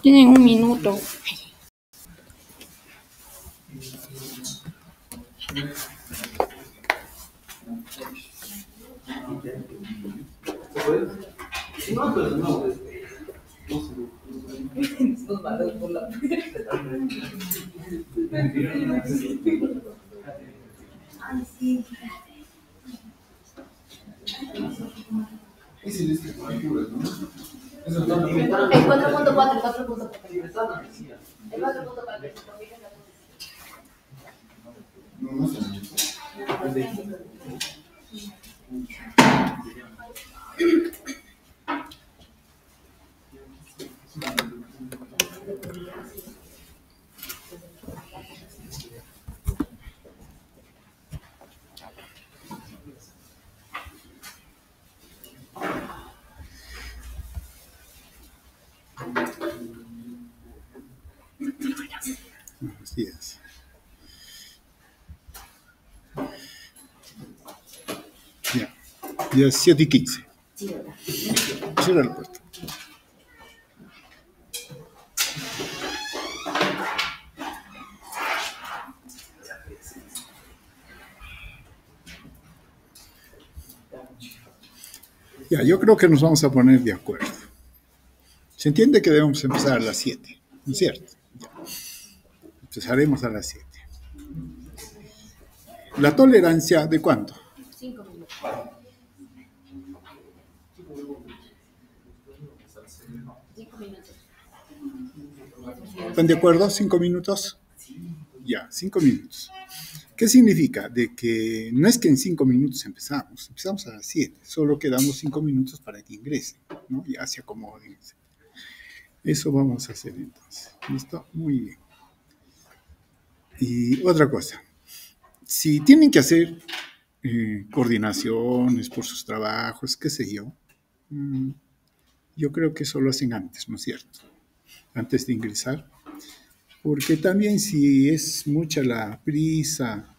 Tienen un minuto. El 4.4, el 4.4. El 4.4. Así es. Ya 7:15. Cierra la puerta. Ya, yo creo que nos vamos a poner de acuerdo. Se entiende que debemos empezar a las 7, ¿no es cierto? Ya. Empezaremos a las 7. ¿La tolerancia de cuánto? 5 minutos. ¿Están de acuerdo? ¿5 minutos? Ya, 5 minutos. ¿Qué significa? De que no es que en 5 minutos empezamos a las 7, solo quedamos 5 minutos para que ingresen, ¿no? Ya se acomoden. Eso vamos a hacer entonces. ¿Listo? Muy bien. Y otra cosa, si tienen que hacer coordinaciones por sus trabajos, qué sé yo, yo creo que eso lo hacen antes, ¿no es cierto? Antes de ingresar. Porque también si es mucha la prisa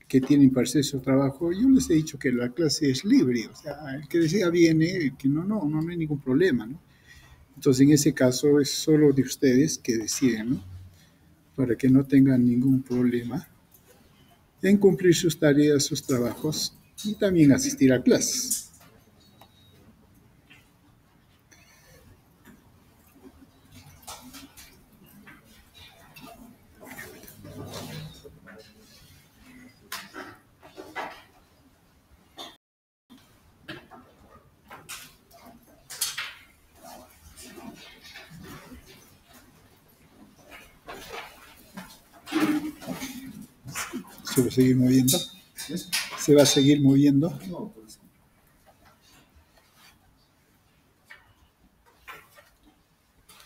que tienen para hacer su trabajo, yo les he dicho que la clase es libre, o sea, el que desea viene, el que no hay ningún problema, ¿no? Entonces, en ese caso es solo de ustedes que deciden, ¿no? Para que no tengan ningún problema en cumplir sus tareas, sus trabajos y también asistir a clases. ¿Se va a seguir moviendo? ¿Se va a seguir moviendo?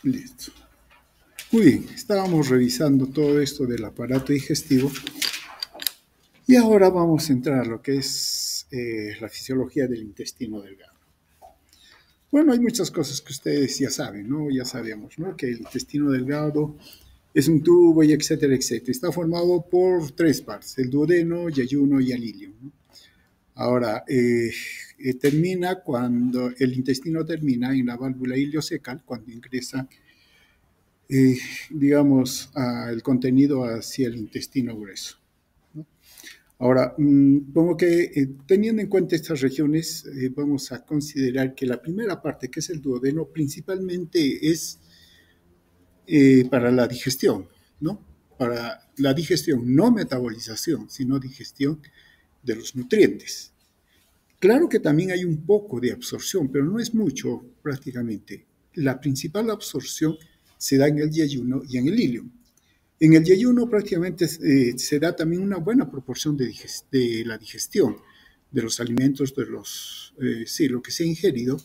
Listo. Muy bien, estábamos revisando todo esto del aparato digestivo y ahora vamos a entrar a lo que es la fisiología del intestino delgado. Bueno, hay muchas cosas que ustedes ya saben, ¿no? Ya sabemos, ¿no? Que el intestino delgado es un tubo y etcétera, etcétera. Está formado por 3 partes, el duodeno, yeyuno y el ilion, ¿no? Ahora, termina cuando el intestino termina en la válvula iliocecal, cuando ingresa, digamos, el contenido hacia el intestino grueso, ¿no? Ahora, pongo que teniendo en cuenta estas regiones, vamos a considerar que la primera parte, que es el duodeno, principalmente es para la digestión, ¿no? Para la digestión, no metabolización, sino digestión de los nutrientes. Claro que también hay un poco de absorción, pero no es mucho prácticamente. La principal absorción se da en el yeyuno y en el ilion. En el yeyuno prácticamente se da también una buena proporción de la digestión de los alimentos, de lo que se ha ingerido.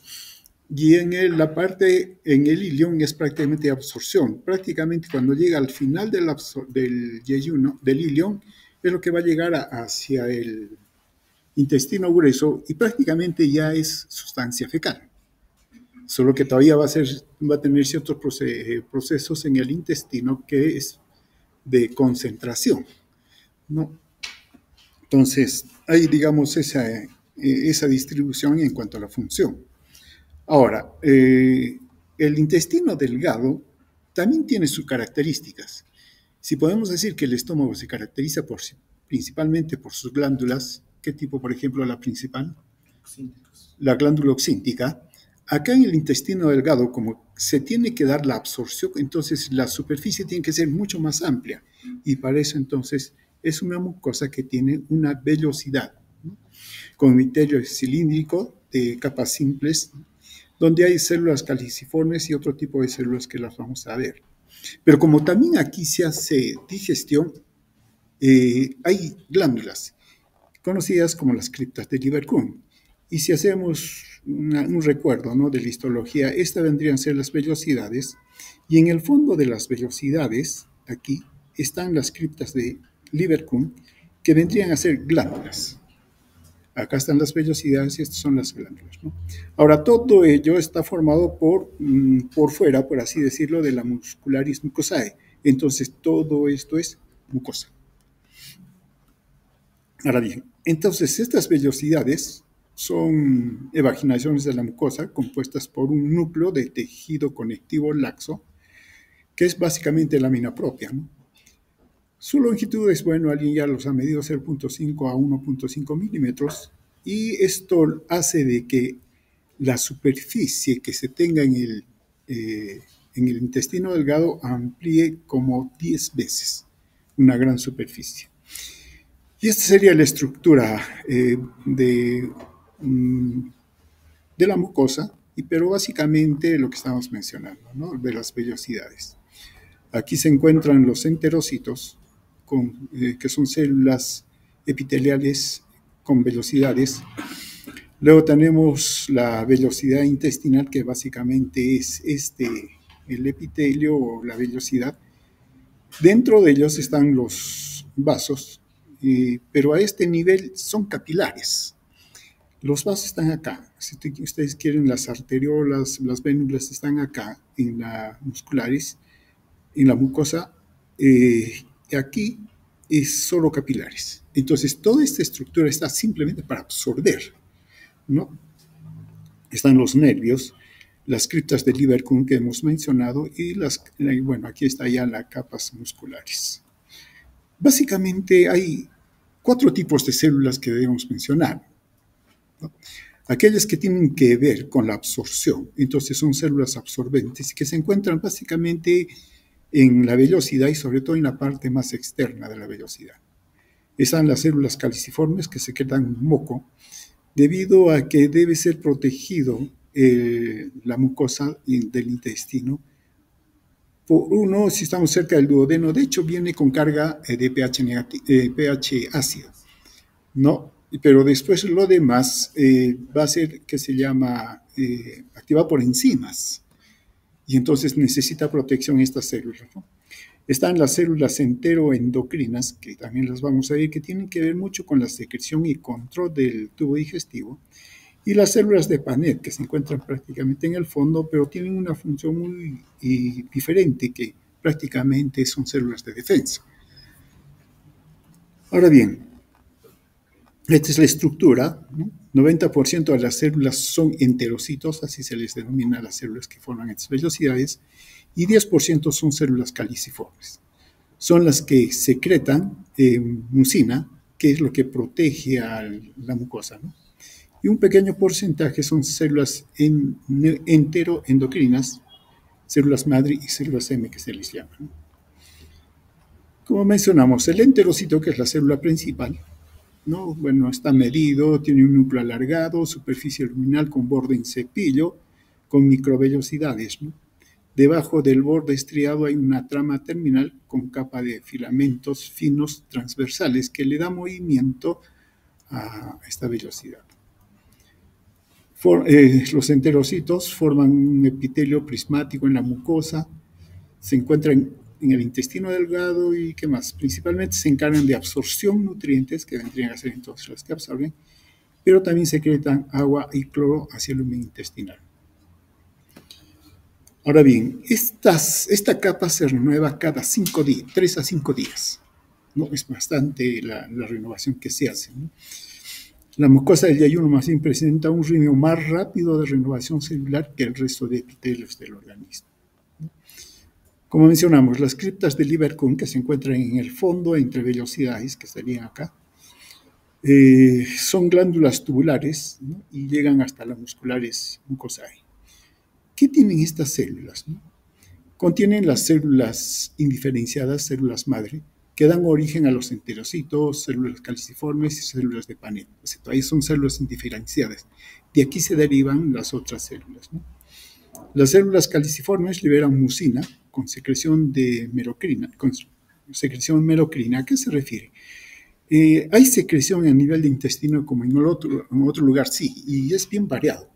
Y en la parte, en el ilion es prácticamente absorción. Prácticamente cuando llega al final del yeyuno, del ilion, es lo que va a llegar hacia el intestino grueso y prácticamente ya es sustancia fecal. Solo que todavía va a tener ciertos procesos en el intestino que de concentración, ¿no? Entonces, hay, digamos, esa distribución en cuanto a la función. Ahora, el intestino delgado también tiene sus características. Si podemos decir que el estómago se caracteriza principalmente por sus glándulas, ¿qué tipo, por ejemplo, la principal? La glándula oxíntica. Acá en el intestino delgado, como se tiene que dar la absorción, entonces la superficie tiene que ser mucho más amplia. Y para eso, entonces, es una mucosa que tiene una vellosidad, ¿no? Con epitelio cilíndrico de capas simples, donde hay células caliciformes y otro tipo de células que las vamos a ver. Pero como también aquí se hace digestión, hay glándulas conocidas como las criptas de Lieberkühn. Y si hacemos un recuerdo, ¿no?, de la histología, estas vendrían a ser las vellosidades, y en el fondo de las vellosidades, aquí, están las criptas de Lieberkühn, que vendrían a ser glándulas. Acá están las vellosidades y estas son las glándulas, ¿no? Ahora, todo ello está formado por fuera, por así decirlo, de la muscularis mucosae. Entonces, todo esto es mucosa. Ahora bien, entonces estas vellosidades son evaginaciones de la mucosa compuestas por un núcleo de tejido conectivo laxo, que es básicamente lámina propia, ¿no? Su longitud es, bueno, alguien ya los ha medido, 0.5 a 1.5 milímetros, y esto hace de que la superficie que se tenga en el intestino delgado amplíe como 10 veces, una gran superficie. Y esta sería la estructura de la mucosa, pero básicamente lo que estamos mencionando, ¿no?, de las vellosidades. Aquí se encuentran los enterocitos, que son células epiteliales con vellosidades. Luego tenemos la vellosidad intestinal, que básicamente es el epitelio o la vellosidad. Dentro de ellos están los vasos, pero a este nivel son capilares. Los vasos están acá. Si ustedes quieren, las arteriolas, las vénulas están acá en la muscularis, en la mucosa. Aquí es solo capilares. Entonces, toda esta estructura está simplemente para absorber, ¿no? Están los nervios, las criptas de Lieberkühn que hemos mencionado, y bueno, aquí está ya las capas musculares. Básicamente hay 4 tipos de células que debemos mencionar, ¿no? Aquellas que tienen que ver con la absorción, entonces son células absorbentes que se encuentran básicamente en la vellosidad y sobre todo en la parte más externa de la vellosidad. Están las células caliciformes que secretan moco, debido a que debe ser protegido la mucosa del intestino. Por uno, si estamos cerca del duodeno, de hecho viene con carga de pH ácido, ¿no? Pero después lo demás va a ser que se llama activado por enzimas, y entonces necesita protección estas células, ¿no? Están las células enteroendocrinas, que también las vamos a ver, que tienen que ver mucho con la secreción y control del tubo digestivo, y las células de Paneth, que se encuentran prácticamente en el fondo, pero tienen una función muy diferente, que prácticamente son células de defensa. Ahora bien, esta es la estructura, ¿no? 90% de las células son enterocitos, así se les denomina a las células que forman estas vellosidades, y 10% son células caliciformes. Son las que secretan mucina, que es lo que protege a la mucosa, ¿no? Y un pequeño porcentaje son células enteroendocrinas, células madre y células M, que se les llama, ¿no? Como mencionamos, el enterocito, que es la célula principal, ¿no? Bueno, está medido, tiene un núcleo alargado, superficie luminal con borde en cepillo, con microvellosidades, ¿no? Debajo del borde estriado hay una trama terminal con capa de filamentos finos transversales que le da movimiento a esta vellosidad. Los enterocitos forman un epitelio prismático en la mucosa, se encuentran en el intestino delgado y ¿qué más? Principalmente se encargan de absorción nutrientes, que vendrían a ser entonces las que absorben, pero también secretan agua y cloro hacia el lumen intestinal. Ahora bien, esta capa se renueva cada 5 días, 3 a 5 días. ¿No? Es bastante la renovación que se hace. ¿No? La mucosa del yayuno más bien presenta un ritmo más rápido de renovación celular que el resto de epitelios del organismo. Como mencionamos, las criptas del Lieberkühn, que se encuentran en el fondo entre vellosidades, que estarían acá, son glándulas tubulares, ¿no? Y llegan hasta las musculares mucosae. ¿Qué tienen estas células? ¿No? Contienen las células indiferenciadas, células madre, que dan origen a los enterocitos, células caliciformes y células de Paneth. Ahí son células indiferenciadas. De aquí se derivan las otras células. ¿No? Las células caliciformes liberan mucina con secreción de merocrina. ¿A qué se refiere? Hay secreción a nivel de intestino como en otro lugar, sí, y es bien variado.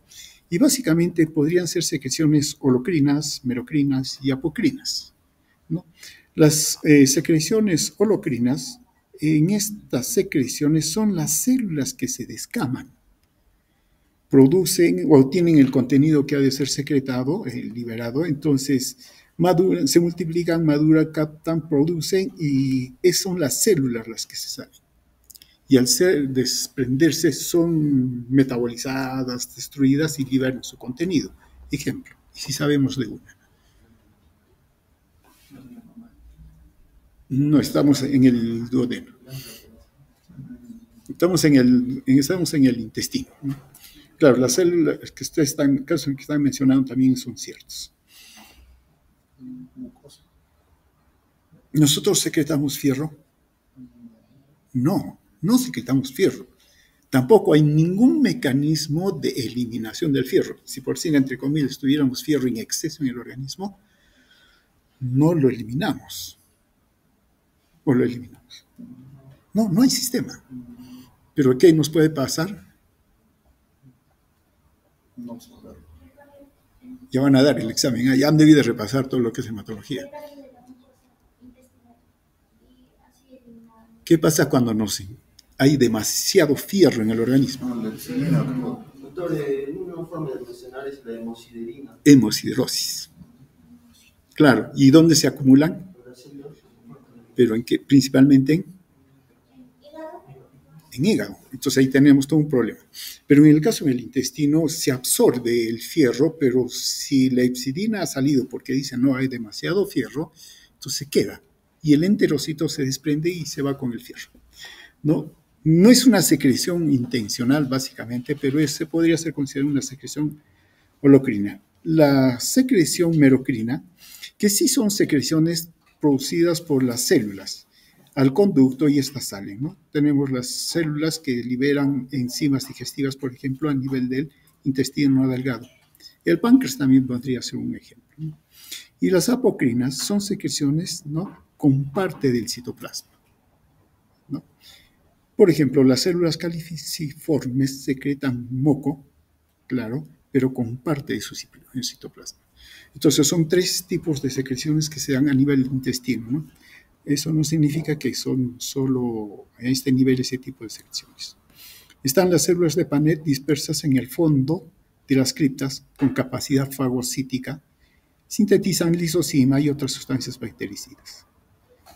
Y básicamente podrían ser secreciones holocrinas, merocrinas y apocrinas, ¿no? Las secreciones holocrinas, en estas secreciones son las células que se descaman, producen o tienen el contenido que ha de ser secretado, liberado, entonces maduran, se multiplican, maduran, captan, producen y son las células las que se salen. Y al desprenderse son metabolizadas, destruidas y liberan su contenido. Ejemplo, y si sabemos de una. No estamos en el duodeno. Estamos en el intestino. ¿No? Claro, las células que ustedes están mencionando también son ciertos. ¿Nosotros secretamos fierro? No, no secretamos fierro. Tampoco hay ningún mecanismo de eliminación del fierro. Si por sí, entre comillas, tuviéramos fierro en exceso en el organismo, no lo eliminamos. ¿O lo eliminamos? No, no hay sistema. ¿Pero qué nos puede pasar? Ya van a dar el examen. Ya han debido repasar todo lo que es hematología. ¿Qué pasa cuando hay demasiado fierro en el organismo? Doctor, una forma de mencionar es la hemosiderina. Hemosiderosis. Claro. ¿Y dónde se acumulan? Pero en qué, principalmente en hígado. Entonces ahí tenemos todo un problema. Pero en el caso del intestino se absorbe el fierro, pero si la hepsidina ha salido porque dicen no hay demasiado fierro, entonces queda. Y el enterocito se desprende y se va con el fierro. No es una secreción intencional, básicamente, pero se podría ser considerada una secreción holocrina. La secreción merocrina, que sí son secreciones producidas por las células al conducto y estas salen, ¿no? Tenemos las células que liberan enzimas digestivas, por ejemplo, a nivel del intestino delgado. El páncreas también podría ser un ejemplo, ¿no? Y las apocrinas son secreciones, ¿no?, con parte del citoplasma, ¿no? Por ejemplo, las células caliciformes secretan moco, claro, pero con parte de su citoplasma. Entonces, son 3 tipos de secreciones que se dan a nivel del intestino, ¿no? Eso no significa que son solo a este nivel ese tipo de secreciones. Están las células de Paneth dispersas en el fondo de las criptas con capacidad fagocítica, sintetizan lisozima y otras sustancias bactericidas.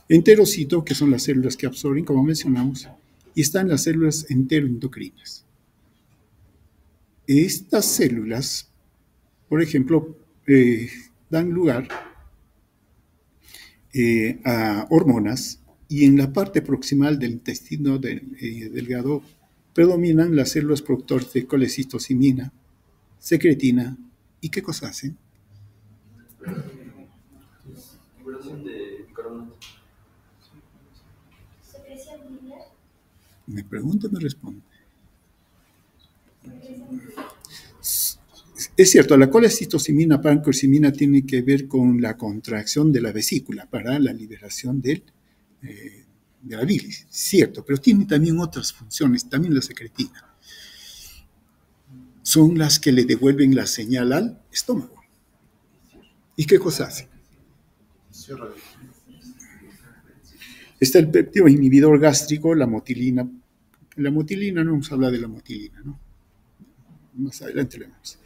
Enterocito, que son las células que absorben, como mencionamos, y están las células enteroendocrinas. Estas células, por ejemplo, dan lugar a hormonas y en la parte proximal del intestino delgado predominan las células productoras de colecistocimina, secretina, ¿y qué cosa hacen? Liberación de bicarbonato. Me pregunto, me responde. Es cierto, la colecistocimina, pancreatimina tiene que ver con la contracción de la vesícula para la liberación de la bilis, cierto, pero tiene también otras funciones, también la secretina. Son las que le devuelven la señal al estómago. ¿Y qué cosa hace? Está el péptido inhibidor gástrico, la motilina. La motilina, no vamos a hablar de la motilina, ¿no? Más adelante lo vemos.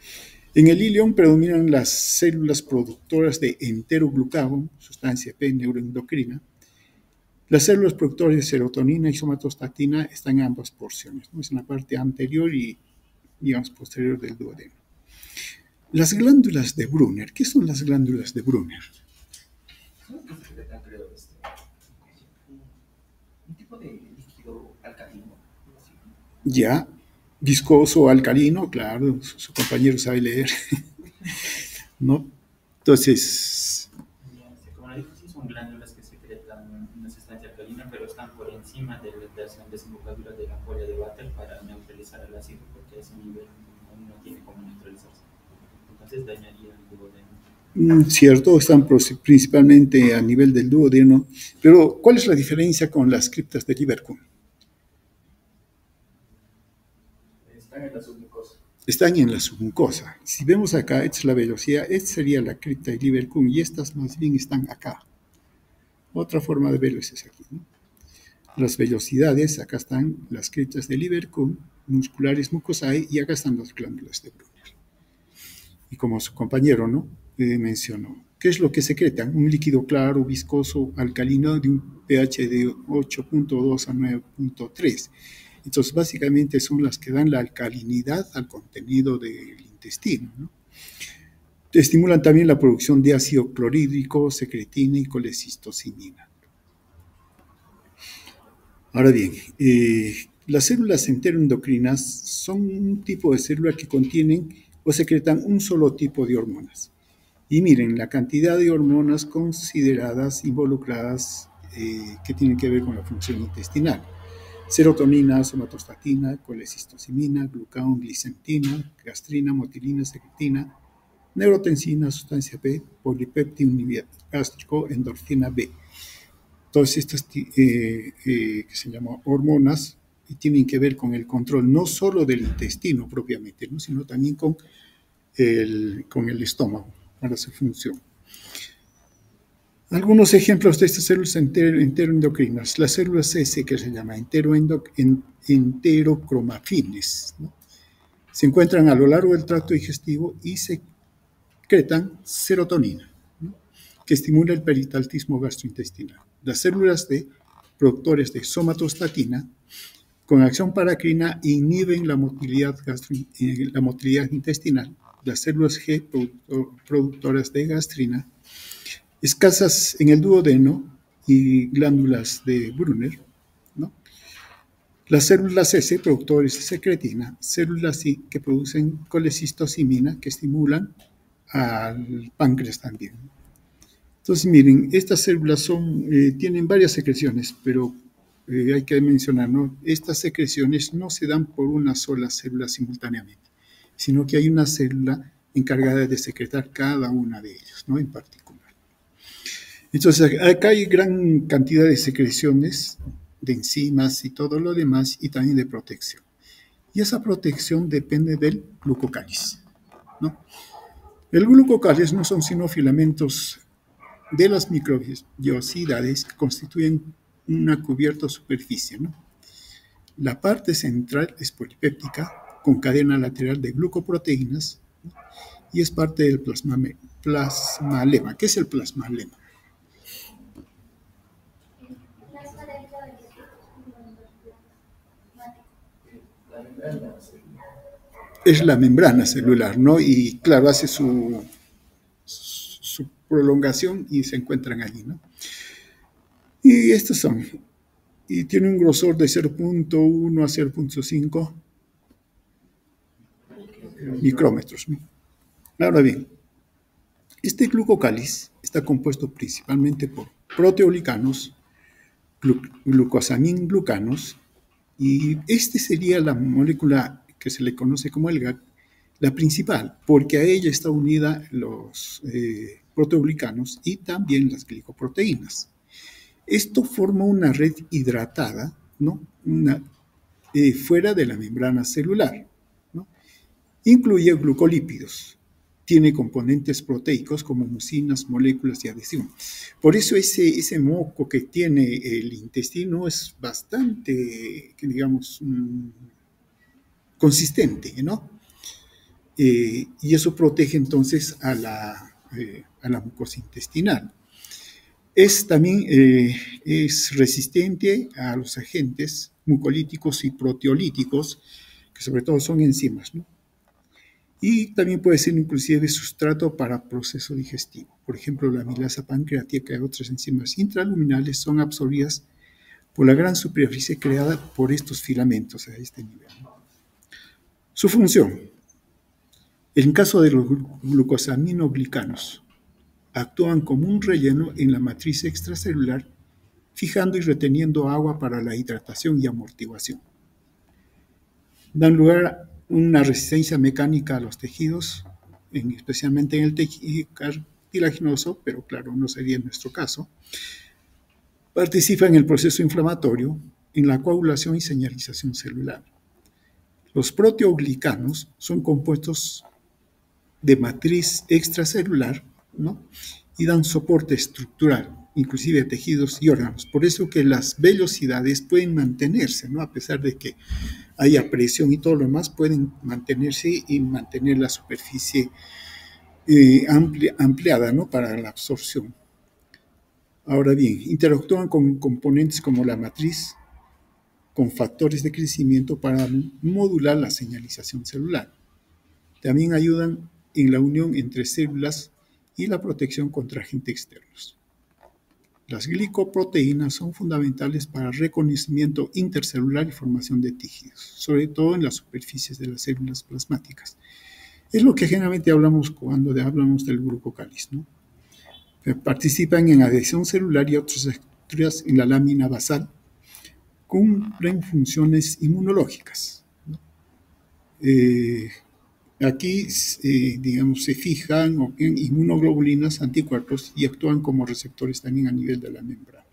En el ilion predominan las células productoras de enteroglucagón, sustancia P neuroendocrina. Las células productoras de serotonina y somatostatina están en ambas porciones, ¿no? Es en la parte anterior y, digamos, posterior del duodeno. Las glándulas de Brunner. ¿Qué son las glándulas de Brunner? Un tipo de líquido alcalino. Ya, viscoso, alcalino, claro, su compañero sabe leer, ¿no? Entonces, Como le dijo, sí son glándulas que secretan una sustancia alcalina, pero están por encima de la desembocadura de la ampolla de Vatel para neutralizar el ácido, porque a ese nivel no tiene cómo neutralizarse. Entonces dañaría el duodeno. cierto, están principalmente a nivel del duodeno, pero ¿cuál es la diferencia con las criptas de Lieberkühn? Están en la submucosa. Están en la submucosa. Si vemos acá, esta es la velocidad, esta sería la cripta de Lieberkühn y estas más bien están acá. Otra forma de verlo es esa aquí, ¿no? Las velocidades, acá están las criptas de Lieberkühn, musculares mucosae, y acá están las glándulas de Brunner. Y como su compañero, ¿no? Mencionó, ¿qué es lo que secretan? Un líquido claro, viscoso, alcalino de un pH de 8.2 a 9.3. Entonces, básicamente son las que dan la alcalinidad al contenido del intestino, ¿no? Estimulan también la producción de ácido clorhídrico, secretina y colecistocinina. Ahora bien, las células enteroendocrinas son un tipo de célula que contienen o secretan un solo tipo de hormonas. Y miren, la cantidad de hormonas consideradas involucradas que tienen que ver con la función intestinal. Serotonina, somatostatina, colecistocimina, glucagón, glicentina, gastrina, motilina, secretina, neurotensina, sustancia P, polipéptido gástrico, endorfina B. Todas estas que se llaman hormonas y tienen que ver con el control no solo del intestino propiamente, ¿no? Sino también con el estómago para su función. Algunos ejemplos de estas células enteroendocrinas, las células S, que se llama enterocromafines, ¿no? Se encuentran a lo largo del tracto digestivo y secretan serotonina, ¿no? Que estimula el peristaltismo gastrointestinal. Las células D, productores de somatostatina, con acción paracrina inhiben la motilidad intestinal. Las células G, productoras de gastrina, escasas en el duodeno y glándulas de Brunner, ¿no? Las células S, productores de secretina, células I, que producen colecistocimina, que estimulan al páncreas también. Entonces, miren, estas células tienen varias secreciones, pero hay que mencionar, ¿no? Estas secreciones no se dan por una sola célula simultáneamente, sino que hay una célula encargada de secretar cada una de ellas, ¿no? En particular. Entonces, acá hay gran cantidad de secreciones, de enzimas y todo lo demás, y también de protección. Y esa protección depende del glucocáliz, ¿no? El glucocáliz no son sino filamentos de las microbiosidades que constituyen una cubierta o superficie, ¿no? La parte central es polipéptica, con cadena lateral de glucoproteínas, ¿no? Y es parte del plasmalema. ¿Qué es el plasmalema? Es la membrana celular, ¿no? Y claro, hace su prolongación y se encuentran allí, ¿no? Y estos son, y tiene un grosor de 0.1 a 0.5 micrómetros, ¿no? Ahora bien, este glucocáliz está compuesto principalmente por proteoglicanos, glucosaminglucanos, y este sería la molécula que se le conoce como el GAG, la principal, porque a ella está unida los proteoglicanos y también las glicoproteínas. Esto forma una red hidratada, ¿no? Fuera de la membrana celular, ¿no? Incluye glucolípidos, tiene componentes proteicos como mucinas, moléculas y adhesión. Por eso ese moco que tiene el intestino es bastante, digamos, consistente, ¿no? y eso protege entonces a la mucosa intestinal. También es resistente a los agentes mucolíticos y proteolíticos, que sobre todo son enzimas, ¿no? Y también puede ser inclusive sustrato para proceso digestivo. Por ejemplo, la amilasa pancreática y otras enzimas intraluminales son absorbidas por la gran superficie creada por estos filamentos a este nivel. Su función: en caso de los glucosaminoglicanos, actúan como un relleno en la matriz extracelular, fijando y reteniendo agua para la hidratación y amortiguación. Dan lugar a una resistencia mecánica a los tejidos, especialmente en el tejido cartilaginoso, pero claro, no sería en nuestro caso. Participa en el proceso inflamatorio, en la coagulación y señalización celular. Los proteoglicanos son compuestos de matriz extracelular, ¿no? Y dan soporte estructural, inclusive a tejidos y órganos. Por eso que las vellosidades pueden mantenerse, ¿no? A pesar de que haya presión y todo lo demás, pueden mantenerse y mantener la superficie ampliada, ¿no? Para la absorción. Ahora bien, interactúan con componentes como la matriz, con factores de crecimiento para modular la señalización celular. También ayudan en la unión entre células y la protección contra agentes externos. Las glicoproteínas son fundamentales para el reconocimiento intercelular y formación de tejidos, sobre todo en las superficies de las células plasmáticas. Es lo que generalmente hablamos cuando hablamos del glucocáliz, ¿no? Participan en adhesión celular y otras estructuras en la lámina basal, cumplen funciones inmunológicas, ¿no? Aquí, digamos, se fijan en inmunoglobulinas, anticuerpos, y actúan como receptores también a nivel de la membrana.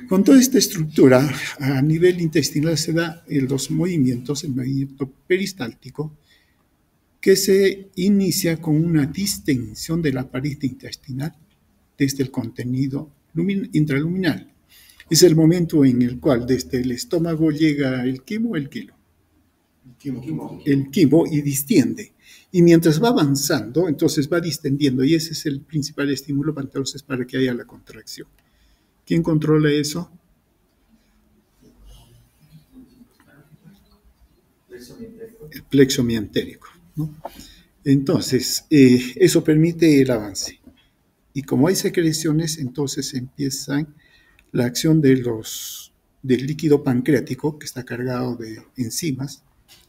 Con toda esta estructura, a nivel intestinal se da los movimientos, el movimiento peristáltico, que se inicia con una distensión de la pared intestinal desde el contenido intraluminal. Es el momento en el cual desde el estómago llega el quimo, el quimo y distiende. Y mientras va avanzando, entonces va distendiendo, y ese es el principal estímulo para que haya la contracción. ¿Quién controla eso? El plexo mientérico, ¿no? Entonces, eso permite el avance. Y como hay secreciones, entonces empieza la acción del líquido pancreático, que está cargado de enzimas,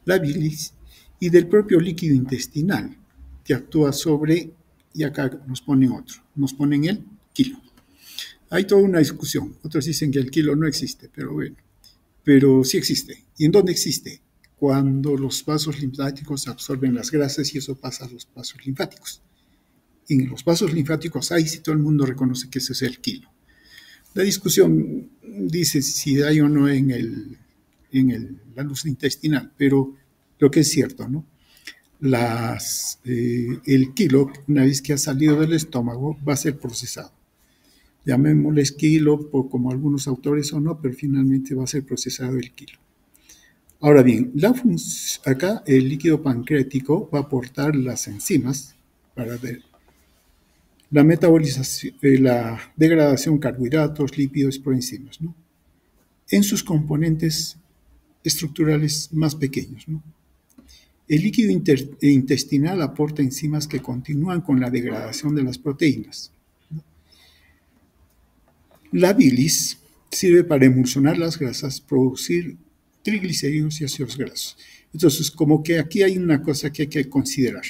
la bilis, y del propio líquido intestinal, que actúa sobre, y acá nos ponen el quilo. Hay toda una discusión. Otros dicen que el quilo no existe, pero bueno, pero sí existe. ¿Y en dónde existe? Cuando los vasos linfáticos absorben las grasas y eso pasa a los vasos linfáticos. En los vasos linfáticos, ahí sí todo el mundo reconoce que ese es el kilo. La discusión dice si hay o no en la luz intestinal, pero lo que es cierto, ¿no? El kilo, una vez que ha salido del estómago, va a ser procesado. Llamémosle kilo, como algunos autores o no, pero finalmente va a ser procesado el kilo. Ahora bien, acá el líquido pancreático va a aportar las enzimas para la metabolización, la degradación de carbohidratos, lípidos, proenzimas, ¿no? En sus componentes estructurales más pequeños, ¿no? El líquido intestinal aporta enzimas que continúan con la degradación de las proteínas, ¿no? La bilis sirve para emulsionar las grasas, producir triglicéridos y ácidos grasos. Entonces, como que aquí hay una cosa que hay que considerar.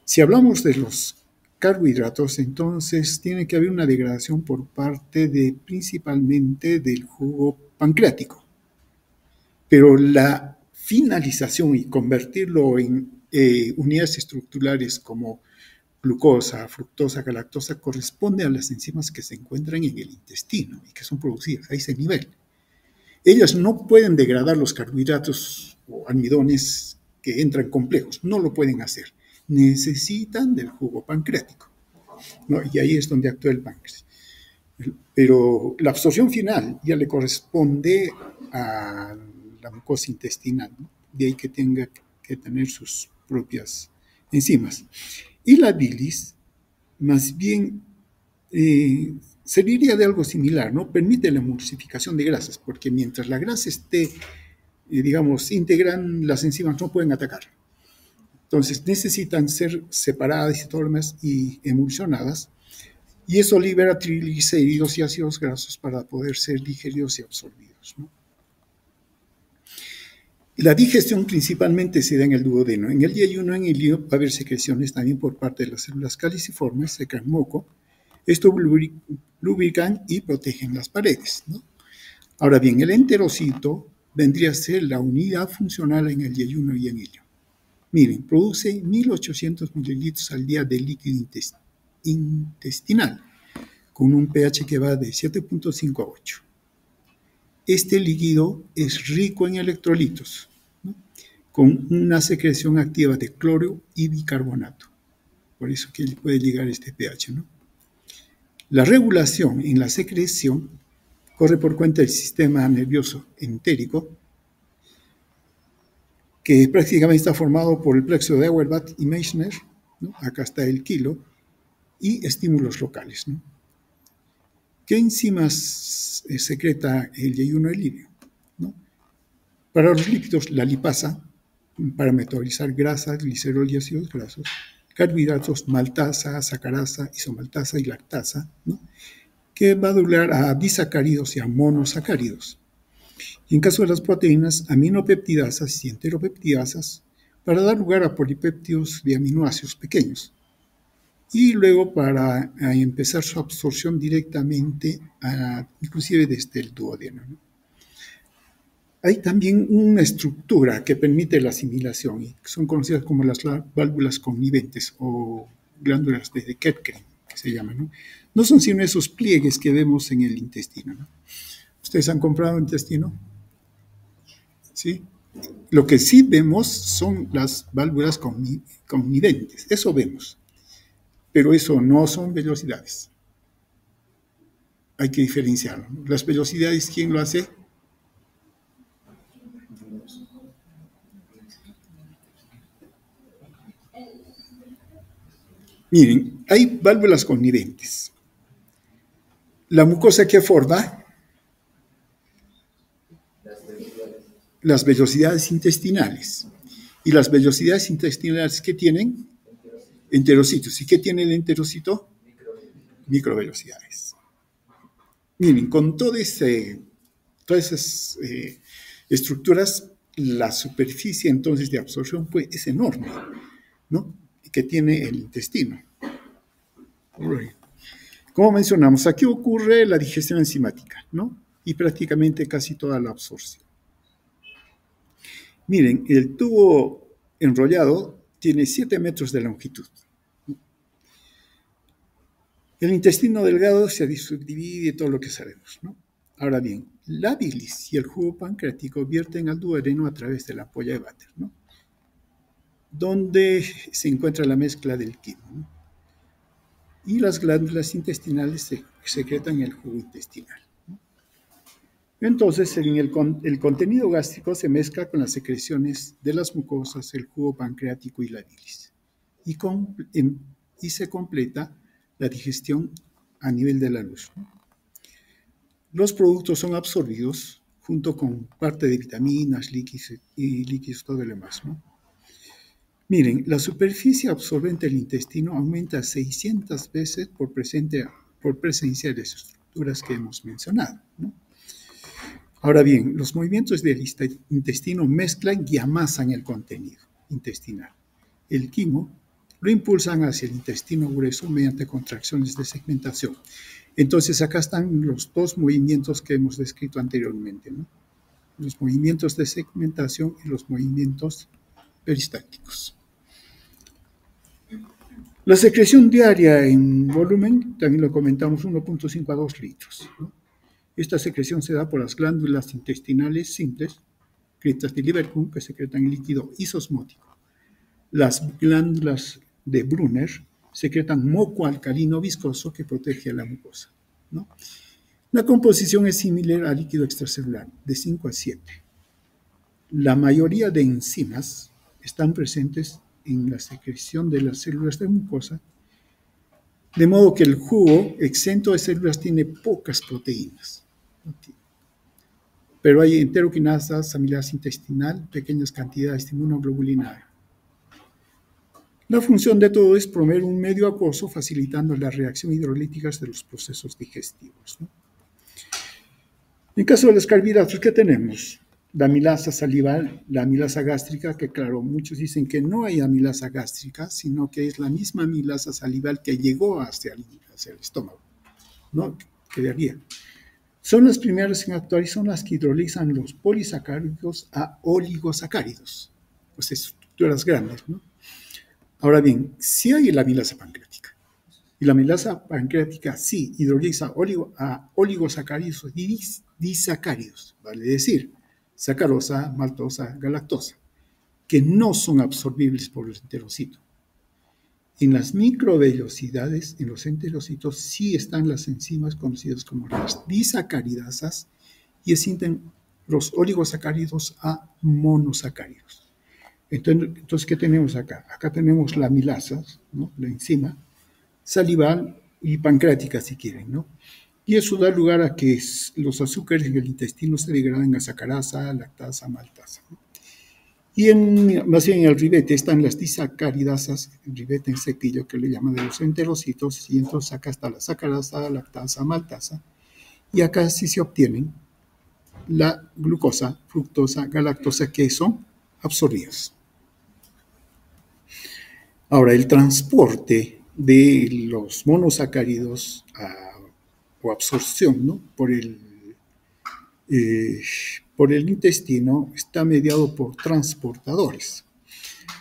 Si hablamos de los carbohidratos, entonces tiene que haber una degradación por parte principalmente del jugo pancreático. Pero la finalización y convertirlo en unidades estructurales como glucosa, fructosa, galactosa, corresponde a las enzimas que se encuentran en el intestino y que son producidas a ese nivel. Ellas no pueden degradar los carbohidratos o almidones que entran complejos, no lo pueden hacer. Necesitan del jugo pancreático, ¿no? Y ahí es donde actúa el páncreas. Pero la absorción final ya le corresponde a la mucosa intestinal, ¿no? De ahí que tenga que tener sus propias enzimas. Y la bilis, más bien, serviría de algo similar, ¿no? Permite la emulsificación de grasas, porque mientras la grasa esté, digamos, íntegra, las enzimas no pueden atacar. Entonces necesitan ser separadas y todo lo demás y emulsionadas, y eso libera triglicéridos y ácidos grasos para poder ser digeridos y absorbidos, ¿no? La digestión principalmente se da en el duodeno. En el yeyuno, en el ilio, va a haber secreciones también por parte de las células caliciformes, se crean moco. Esto lubrican y protegen las paredes, ¿no? Ahora bien, el enterocito vendría a ser la unidad funcional en el yeyuno y en el ilio. Miren, produce 1800 mililitros al día de líquido intestinal, con un pH que va de 7.5 a 8. Este líquido es rico en electrolitos, ¿no? Con una secreción activa de cloro y bicarbonato. Por eso que puede llegar a este pH, ¿no? La regulación en la secreción corre por cuenta del sistema nervioso entérico, que prácticamente está formado por el plexo de Auerbach y Meissner, ¿no? Acá está el kilo, y estímulos locales, ¿no? ¿Qué enzimas secreta el yeyuno del ilio, ¿no? Para los lípidos, la lipasa, para metabolizar grasas, glicerol y ácidos grasos, carbohidratos, maltasa, sacarasa, isomaltasa y lactasa, ¿no? Que va a doblar a disacáridos y a monosacáridos. Y en caso de las proteínas, aminopeptidasas y enteropeptidasas, para dar lugar a polipéptidos de aminoácidos pequeños. Y luego para empezar su absorción directamente, inclusive desde el duodeno, ¿no? Hay también una estructura que permite la asimilación, y son conocidas como las válvulas conniventes o glándulas de Kerckren, que se llaman, ¿no? No son sino esos pliegues que vemos en el intestino, ¿no? ¿Ustedes han comprado intestino? ¿Sí? Lo que sí vemos son las válvulas conniventes, eso vemos. Pero eso no son vellosidades. Hay que diferenciarlo. Las vellosidades, ¿quién lo hace? Miren, hay válvulas conniventes. La mucosa que forma las vellosidades intestinales. Y las vellosidades intestinales, ¿qué tienen? Enterocitos. ¿Y qué tiene el enterocito? Microvellosidades. Miren, con todas esas estructuras, la superficie entonces de absorción pues, es enorme, ¿no? Que tiene el intestino. Como mencionamos, aquí ocurre la digestión enzimática, ¿no? Y prácticamente casi toda la absorción. Miren, el tubo enrollado tiene 7 metros de longitud. El intestino delgado se subdivide todo lo que sabemos, ¿no? Ahora bien, la bilis y el jugo pancreático vierten al duodeno a través de la ampolla de Vater, ¿no? Donde se encuentra la mezcla del quimo, ¿no? Y las glándulas intestinales secretan el jugo intestinal, ¿no? Entonces, el contenido gástrico se mezcla con las secreciones de las mucosas, el jugo pancreático y la bilis. Y se completa la digestión a nivel de la luz, ¿no? Los productos son absorbidos junto con parte de vitaminas, líquidos, todo lo demás, ¿no? Miren, la superficie absorbente del intestino aumenta 600 veces por presencia de las estructuras que hemos mencionado, ¿no? Ahora bien, los movimientos del intestino mezclan y amasan el contenido intestinal. El quimo lo impulsan hacia el intestino grueso mediante contracciones de segmentación. Entonces, acá están los dos movimientos que hemos descrito anteriormente, ¿no? Los movimientos de segmentación y los movimientos peristálticos. La secreción diaria en volumen, también lo comentamos, 1.5 a 2 litros, ¿no? Esta secreción se da por las glándulas intestinales simples, criptas de Lieberkühn, que secretan el líquido isosmótico. Las glándulas de Brunner secretan moco alcalino viscoso que protege a la mucosa, ¿no? La composición es similar al líquido extracelular, de 5 a 7. La mayoría de enzimas están presentes en la secreción de las células de mucosa, de modo que el jugo exento de células tiene pocas proteínas. Pero hay enteroquinasas, amilasa intestinal, pequeñas cantidades de inmunoglobulina A. La función de todo es promover un medio acuoso facilitando la reacción hidrolítica de los procesos digestivos, ¿no? En caso de los carbohidratos, ¿qué tenemos? La amilasa salival, la amilasa gástrica, que claro, muchos dicen que no hay amilasa gástrica, sino que es la misma amilasa salival que llegó hacia el estómago, ¿no? Quedaría. Son las primeras en actuar y son las que hidrolizan los polisacáridos a oligosacáridos, pues estructuras grandes, ¿no? Ahora bien, sí hay la amilasa pancreática, y la amilasa pancreática sí hidroliza a oligosacáridos y disacáridos, vale decir, sacarosa, maltosa, galactosa, que no son absorbibles por los enterocitos. En las microvellosidades, en los enterocitos, sí están las enzimas conocidas como las disacaridasas y ascienden los oligosacáridos a monosacáridos. Entonces, ¿qué tenemos acá? Acá tenemos la amilasa, ¿no? La enzima salival y pancreática, si quieren, ¿no? Y eso da lugar a que los azúcares en el intestino se degraden a sacarasa, lactasa, maltasa, ¿no? Y más bien en el ribete están las disacaridasas, el ribete en cepillo que le llaman de los enterocitos, y entonces acá está la sacarasa, lactasa, maltasa, y acá sí se obtienen la glucosa, fructosa, galactosa, que son absorbidas. Ahora, el transporte de los monosacáridos o absorción, ¿no? por el intestino está mediado por transportadores.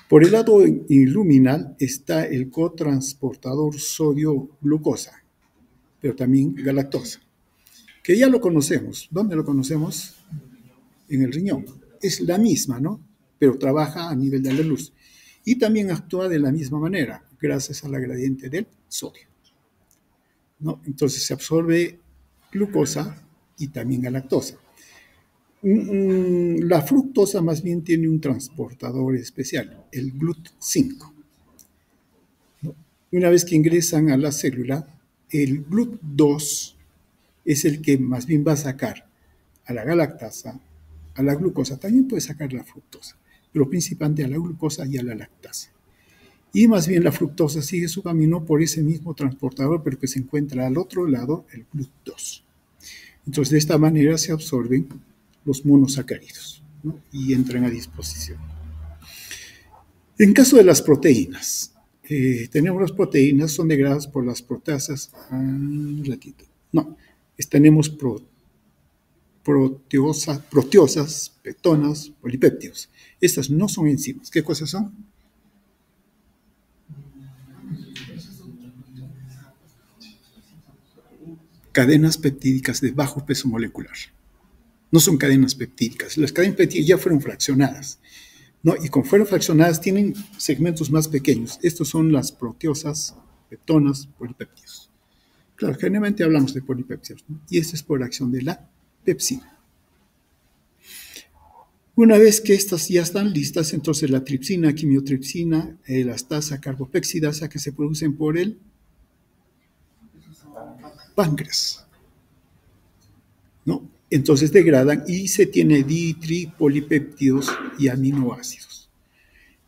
Por el lado luminal está el cotransportador sodio-glucosa, pero también galactosa, que ya lo conocemos. ¿Dónde lo conocemos? En el riñón. Es la misma, ¿no? Pero trabaja a nivel de la luz. Y también actúa de la misma manera, gracias a la gradiente del sodio, ¿no? Entonces se absorbe glucosa y también galactosa. La fructosa más bien tiene un transportador especial, el GLUT5. Una vez que ingresan a la célula, el GLUT2 es el que más bien va a sacar a la galactasa, a la glucosa, también puede sacar la fructosa, pero principalmente a la glucosa y a la lactasa. Y más bien la fructosa sigue su camino por ese mismo transportador, pero que se encuentra al otro lado, el GLUT2. Entonces, de esta manera se absorben los monosacáridos, ¿no? Y entran a disposición. En caso de las proteínas, tenemos las proteínas, son degradadas por las proteasas. Tenemos proteosas, pectonas, polipéptidos. Estas no son enzimas. ¿Qué cosas son? Cadenas peptídicas de bajo peso molecular. No son cadenas peptídicas. Las cadenas peptídicas ya fueron fraccionadas, ¿no? Y como fueron fraccionadas, tienen segmentos más pequeños. Estos son las proteosas, peptonas, polipéptidos. Claro, generalmente hablamos de polipéptidos, ¿no? Y esto es por acción de la pepsina. Una vez que estas ya están listas, entonces la tripsina, quimiotripsina, elastasa, carbopexidasa, que se producen por el páncreas, ¿no? Entonces degradan y se tiene ditripolipéptidos y aminoácidos.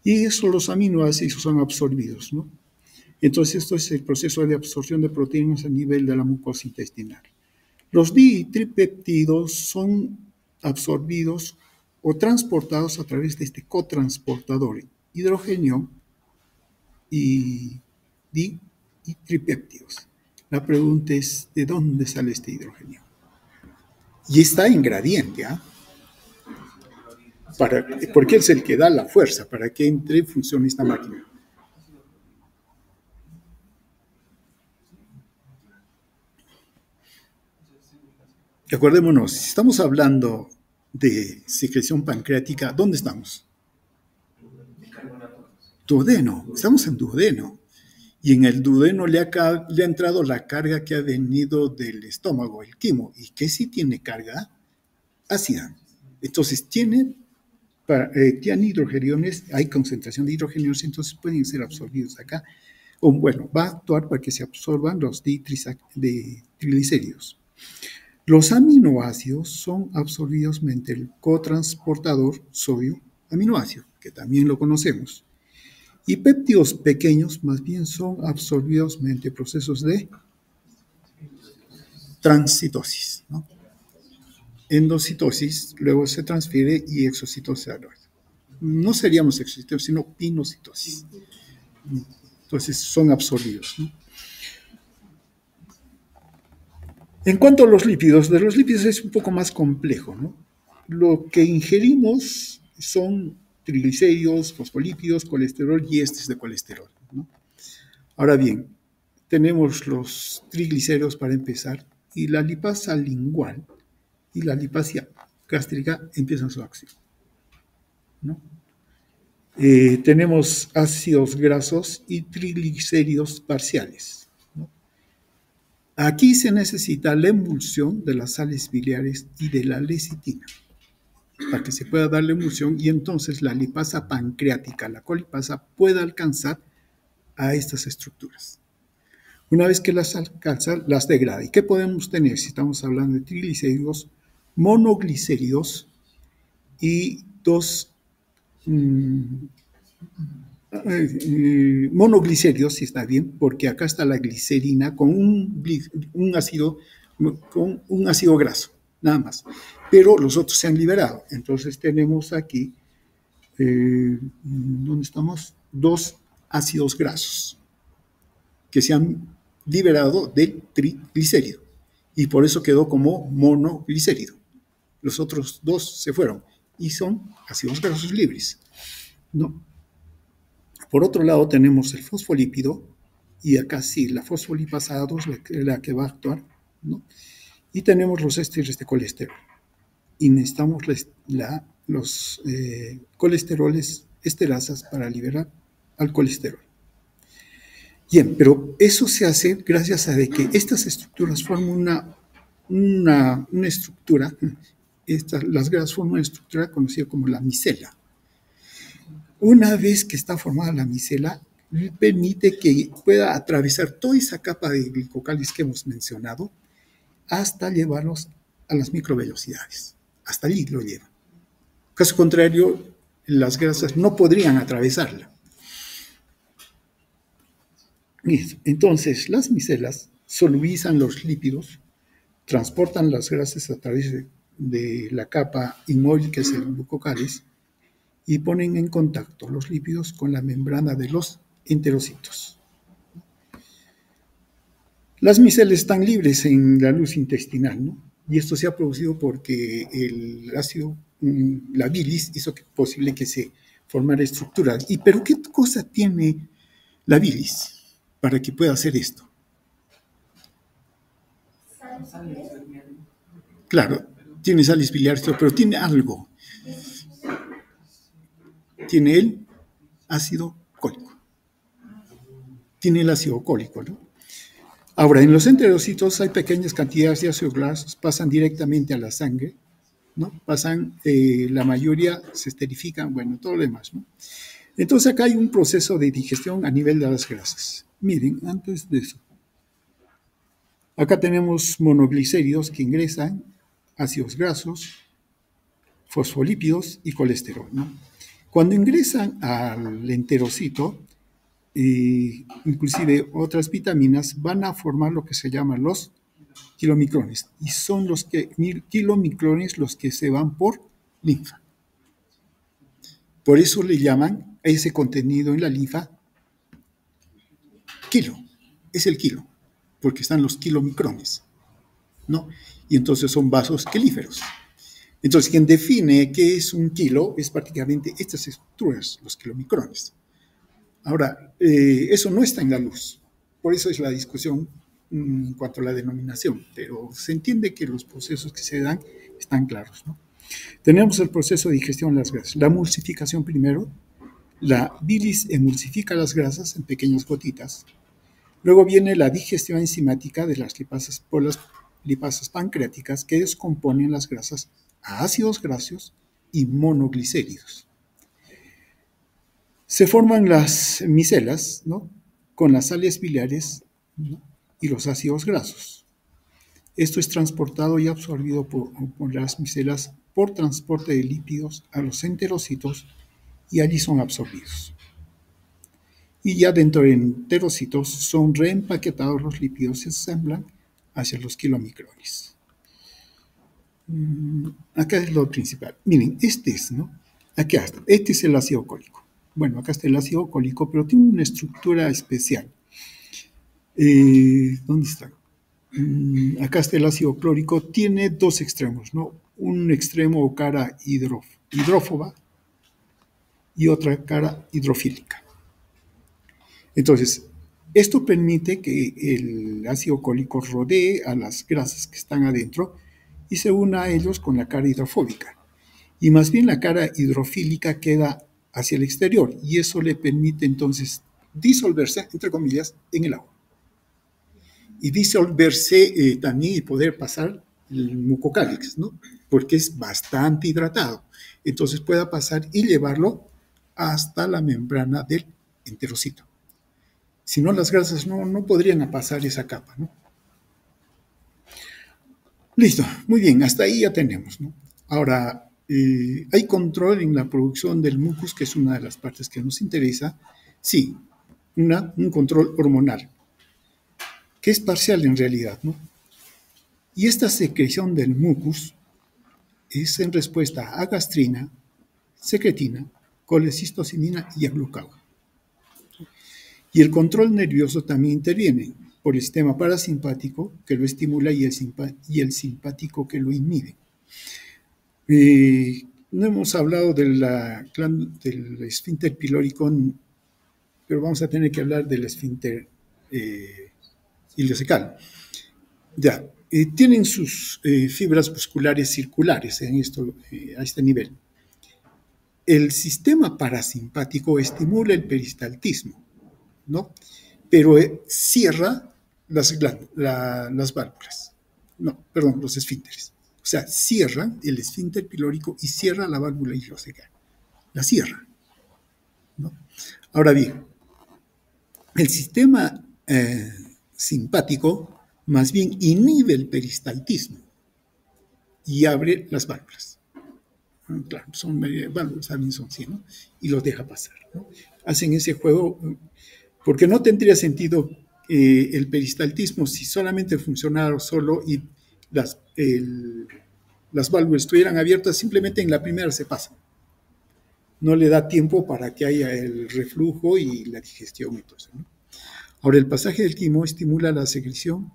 Y eso, los aminoácidos son absorbidos, ¿no? Entonces esto es el proceso de absorción de proteínas a nivel de la mucosa intestinal. Los ditripéptidos son absorbidos o transportados a través de este cotransportador, hidrogenio y ditripéptidos. La pregunta es, ¿de dónde sale este hidrogenio? Y está en gradiente, ¿ah? Porque es el que da la fuerza para que entre y funcione esta máquina. Acordémonos, si estamos hablando de secreción pancreática, ¿dónde estamos? Duodeno, estamos en duodeno. Y en el duodeno le ha entrado la carga que ha venido del estómago, el quimo, y que sí tiene carga ácida. Entonces tiene tienen hidrogeniones, hay concentración de hidrogeniones, entonces pueden ser absorbidos acá. O bueno, va a actuar para que se absorban los triglicéridos. Los aminoácidos son absorbidos mediante el cotransportador sodio-aminoácido, que también lo conocemos. Y péptidos pequeños más bien son absorbidos mediante procesos de transcitosis, ¿no? Endocitosis, luego se transfiere y exocitosis. No seríamos exocitosis, sino pinocitosis. Entonces son absorbidos, ¿no? En cuanto a los lípidos, de los lípidos es un poco más complejo, ¿no? Lo que ingerimos son triglicéridos, fosfolípidos, colesterol y ésteres de colesterol, ¿no? Ahora bien, tenemos los triglicéridos para empezar y la lipasa lingual y la lipasia gástrica empiezan su acción, ¿no? Tenemos ácidos grasos y triglicéridos parciales, ¿no? Aquí se necesita la emulsión de las sales biliares y de la lecitina para que se pueda dar la emulsión y entonces la lipasa pancreática, la colipasa, pueda alcanzar a estas estructuras. Una vez que las alcanza, las degrada. ¿Y qué podemos tener si estamos hablando de triglicéridos? Monoglicéridos y dos monoglicéridos, si está bien, porque acá está la glicerina con un ácido graso, nada más. Pero los otros se han liberado. Entonces tenemos aquí, ¿dónde estamos? Dos ácidos grasos que se han liberado del triglicérido y por eso quedó como monoglicérido. Los otros dos se fueron y son ácidos grasos libres, ¿no? Por otro lado tenemos el fosfolípido y acá sí, la fosfolipasa 2 la que va a actuar, ¿no? Y tenemos los ésteres de colesterol y necesitamos los colesteroles esterasas para liberar al colesterol. Bien, pero eso se hace gracias a que estas estructuras forman una estructura, las grasas forman una estructura conocida como la micela. Una vez que está formada la micela, permite que pueda atravesar toda esa capa de glicocálidos que hemos mencionado hasta llevarlos a las microvelocidades. Hasta allí lo lleva. Caso contrario, las grasas no podrían atravesarla. Entonces, las micelas solubilizan los lípidos, transportan las grasas a través de la capa inmóvil que es el glucocáliz y ponen en contacto los lípidos con la membrana de los enterocitos. Las micelas están libres en la luz intestinal, ¿no? Y esto se ha producido porque el ácido, la bilis, hizo posible que se formara estructuras. ¿Pero qué cosa tiene la bilis para que pueda hacer esto? Claro, tiene sales biliares, pero tiene algo. Tiene el ácido cólico. Tiene el ácido cólico, ¿no? Ahora, en los enterocitos hay pequeñas cantidades de ácidos grasos, pasan directamente a la sangre, ¿no? La mayoría se esterifican, bueno, todo lo demás, ¿no? Entonces acá hay un proceso de digestión a nivel de las grasas. Miren, antes de eso, acá tenemos monoglicéridos que ingresan, ácidos grasos, fosfolípidos y colesterol, ¿no? Cuando ingresan al enterocito, inclusive otras vitaminas van a formar lo que se llaman los kilomicrones, y son los kilomicrones los que se van por linfa. Por eso le llaman a ese contenido en la linfa kilo, es el kilo, porque están los kilomicrones, ¿no? Y entonces son vasos quelíferos. Entonces, quien define qué es un kilo es prácticamente estas estructuras, los kilomicrones. Ahora, eso no está en la luz, por eso es la discusión en cuanto a la denominación, pero se entiende que los procesos que se dan están claros, ¿no? Tenemos el proceso de digestión de las grasas, la emulsificación primero, la bilis emulsifica las grasas en pequeñas gotitas, luego viene la digestión enzimática de las lipasas por las lipasas pancreáticas que descomponen las grasas a ácidos grasos y monoglicéridos. Se forman las micelas, ¿no?, con las sales biliares, ¿no?, y los ácidos grasos. Esto es transportado y absorbido por las micelas por transporte de lípidos a los enterocitos y allí son absorbidos. Y ya dentro de enterocitos son reempaquetados los lípidos y se ensamblan hacia los kilomicrones. Acá es lo principal. Miren, este es, ¿no? Acá está. Este es el ácido cólico. Bueno, acá está el ácido cólico, pero tiene una estructura especial. ¿Dónde está? Acá está el ácido clórico. Tiene dos extremos, ¿no? Un extremo o cara hidrófoba y otra cara hidrofílica. Entonces, esto permite que el ácido cólico rodee a las grasas que están adentro y se una a ellos con la cara hidrofóbica. Y más bien la cara hidrofílica queda hacia el exterior y eso le permite entonces disolverse, entre comillas, en el agua. Y disolverse también y poder pasar el mucocálix, ¿no? Porque es bastante hidratado. Entonces pueda pasar y llevarlo hasta la membrana del enterocito. Si no, las grasas no podrían pasar esa capa, ¿no? Listo, muy bien, hasta ahí ya tenemos, ¿no? Ahora, ¿hay control en la producción del mucus, que es una de las partes que nos interesa? Sí, un control hormonal, que es parcial en realidad, ¿no? Y esta secreción del mucus es en respuesta a gastrina, secretina, colecistocinina y a glucagón. Y el control nervioso también interviene por el sistema parasimpático, que lo estimula, y el simpático, que lo inhibe. No hemos hablado del esfínter pilórico, pero vamos a tener que hablar del esfínter ileocecal. Ya, tienen sus fibras musculares circulares a este nivel. El sistema parasimpático estimula el peristaltismo, ¿no? Pero cierra las válvulas. No, perdón, los esfínteres. O sea, cierra el esfínter pilórico y cierra la válvula ileocecal. La cierra, ¿no? Ahora bien, el sistema simpático más bien inhibe el peristaltismo y abre las válvulas. Claro, son válvulas, también son así, ¿no? Y los deja pasar, ¿no? Hacen ese juego porque no tendría sentido el peristaltismo si solamente funcionara solo y las válvulas estuvieran abiertas. Simplemente en la primera se pasa. No le da tiempo para que haya el reflujo y la digestión y todo eso, ¿no? Ahora, el pasaje del quimo estimula la secreción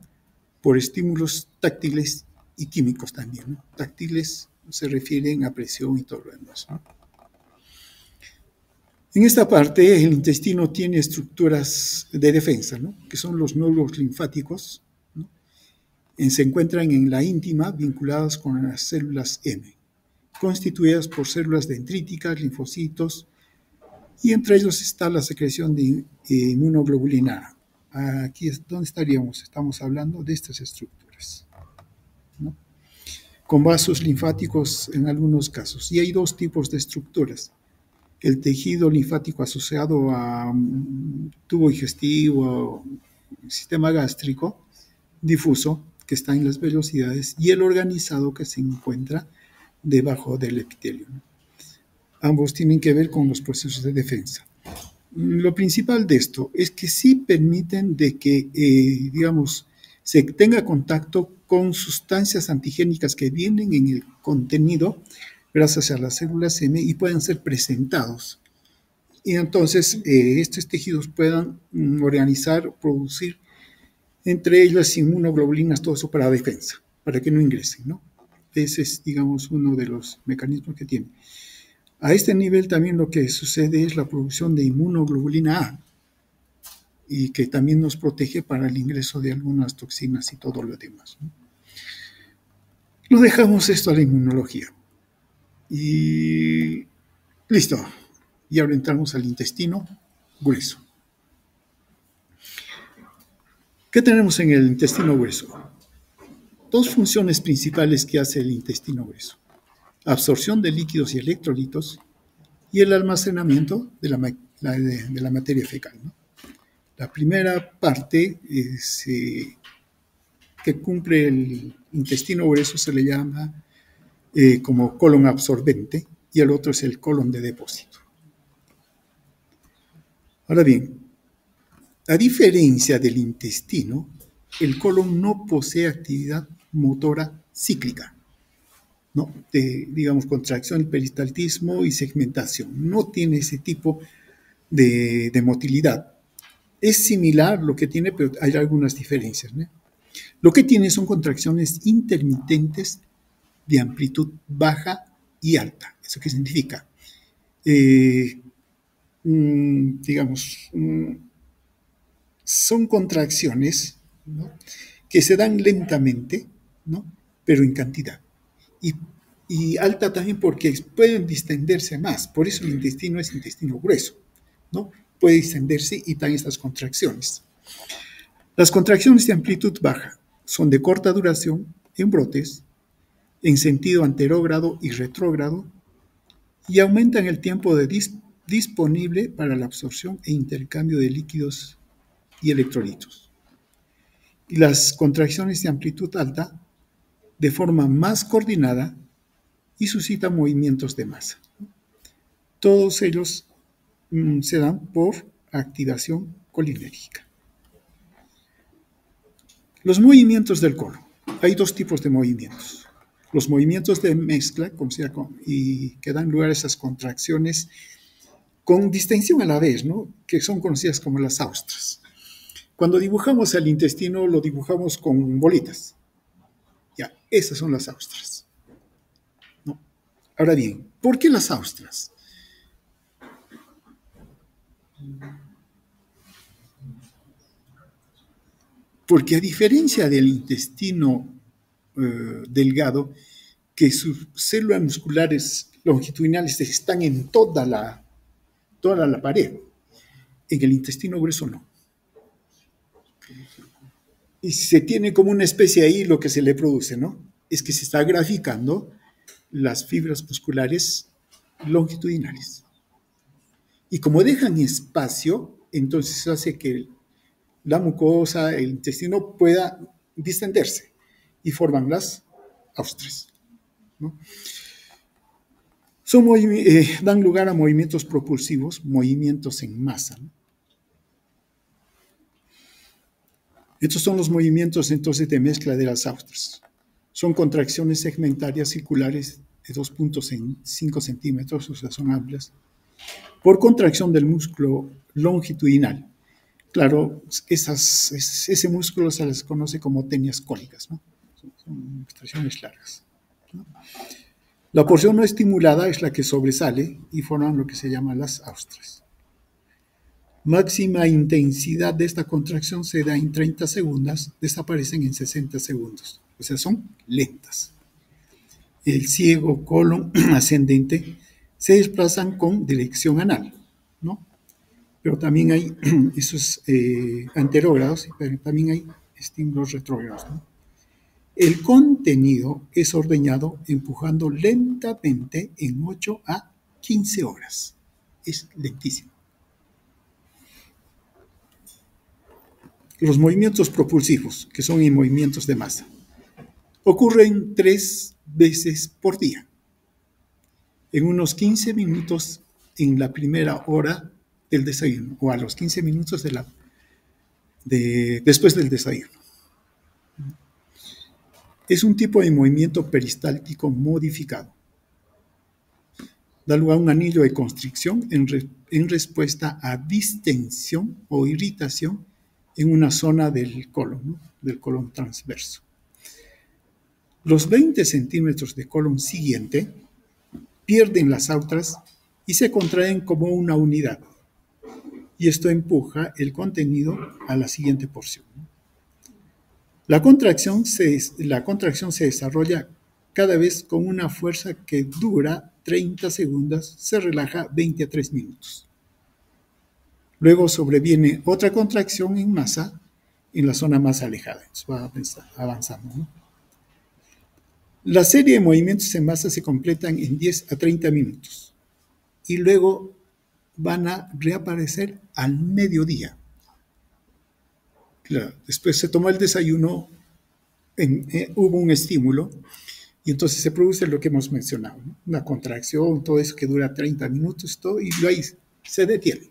por estímulos táctiles y químicos también, ¿no? Táctiles se refieren a presión y todo lo demás, ¿no? En esta parte, el intestino tiene estructuras de defensa, ¿no?, que son los nódulos linfáticos, ¿no? Se encuentran en la íntima vinculadas con las células M, constituidas por células dendríticas, linfocitos, y entre ellos está la secreción de inmunoglobulina A. Aquí es donde estaríamos. Estamos hablando de estas estructuras, ¿no?, con vasos linfáticos en algunos casos. Y hay dos tipos de estructuras: el tejido linfático asociado a tubo digestivo, sistema gástrico difuso, que está en las velocidades, y el organizado, que se encuentra debajo del epitelio, ¿no? Ambos tienen que ver con los procesos de defensa. Lo principal de esto es que sí permiten de que, digamos, se tenga contacto con sustancias antigénicas que vienen en el contenido gracias a las células M y pueden ser presentados. Y entonces estos tejidos puedan organizar, producir entre ellas inmunoglobulinas, todo eso para defensa, para que no ingresen, ¿no? Ese es, digamos, uno de los mecanismos que tiene. A este nivel también lo que sucede es la producción de inmunoglobulina A, y que también nos protege para el ingreso de algunas toxinas y todo lo demás, ¿no? Lo dejamos esto a la inmunología. Y listo. Y ahora entramos al intestino grueso. ¿Qué tenemos en el intestino grueso? Dos funciones principales que hace el intestino grueso. absorción de líquidos y electrolitos y el almacenamiento de la materia fecal, ¿no? La primera parte que cumple el intestino grueso se le llama como colon absorbente y el otro es el colon de depósito. Ahora bien, a diferencia del intestino, el colon no posee actividad motora cíclica, ¿no? Digamos, contracción, peristaltismo y segmentación. No tiene ese tipo de motilidad. Es similar lo que tiene, pero hay algunas diferencias, ¿no? Lo que tiene son contracciones intermitentes de amplitud baja y alta. ¿Eso qué significa? Digamos, son contracciones, ¿no?, que se dan lentamente, ¿no?, pero en cantidad. Y alta también porque pueden distenderse más. Por eso el intestino es intestino grueso, ¿no? Puede distenderse y dan estas contracciones. Las contracciones de amplitud baja son de corta duración en brotes, en sentido anterógrado y retrógrado, y aumentan el tiempo disponible para la absorción e intercambio de líquidos y electrolitos. Y las contracciones de amplitud alta, de forma más coordinada, y suscitan movimientos de masa. Todos ellos se dan por activación colinérgica. Los movimientos del colon. Hay dos tipos de movimientos. Los movimientos de mezcla, y que dan lugar a esas contracciones con distensión a la vez, ¿no?, que son conocidas como las austras. Cuando dibujamos el intestino, lo dibujamos con bolitas. Ya, esas son las austras, ¿no? Ahora bien, ¿por qué las austras? Porque a diferencia del intestino delgado, que sus células musculares longitudinales están en toda la pared, en el intestino grueso no. Y se tiene como una especie ahí lo que se le produce, ¿no? Es que se está graficando las fibras musculares longitudinales. Y como dejan espacio, entonces hace que la mucosa, el intestino pueda distenderse y forman las austras, ¿no? Dan lugar a movimientos propulsivos, movimientos en masa, ¿no? Estos son los movimientos entonces de mezcla de las austras. Son contracciones segmentarias circulares de 2.5 centímetros, o sea, son amplias, por contracción del músculo longitudinal. Claro, ese músculo se les conoce como tenias cólicas, ¿no? Son extracciones largas, ¿no? La porción no estimulada es la que sobresale y forman lo que se llama las austras. Máxima intensidad de esta contracción se da en 30 segundos, desaparecen en 60 segundos. O sea, son lentas. El ciego, colon ascendente se desplazan con dirección anal, ¿no? Pero también hay esos anterógrados, pero también hay estímulos retrógrados, ¿no? El contenido es ordeñado empujando lentamente en 8 a 15 horas. Es lentísimo. Los movimientos propulsivos, que son en movimientos de masa, ocurren 3 veces por día, en unos 15 minutos en la primera hora del desayuno, o a los 15 minutos después del desayuno. Es un tipo de movimiento peristáltico modificado. Da lugar a un anillo de constricción en respuesta a distensión o irritación en una zona del colon, ¿no?, del colon transverso. Los 20 centímetros de colon siguiente pierden las austras y se contraen como una unidad. Y esto empuja el contenido a la siguiente porción, ¿no? La contracción se desarrolla cada vez con una fuerza que dura 30 segundos, se relaja 20 a 3 minutos. Luego sobreviene otra contracción en masa en la zona más alejada. Eso va avanzando, ¿no? La serie de movimientos en masa se completan en 10 a 30 minutos y luego van a reaparecer al mediodía. Claro, después se tomó el desayuno, hubo un estímulo y entonces se produce lo que hemos mencionado, ¿no? Una contracción, todo eso que dura 30 minutos, todo, y luego ahí se detiene.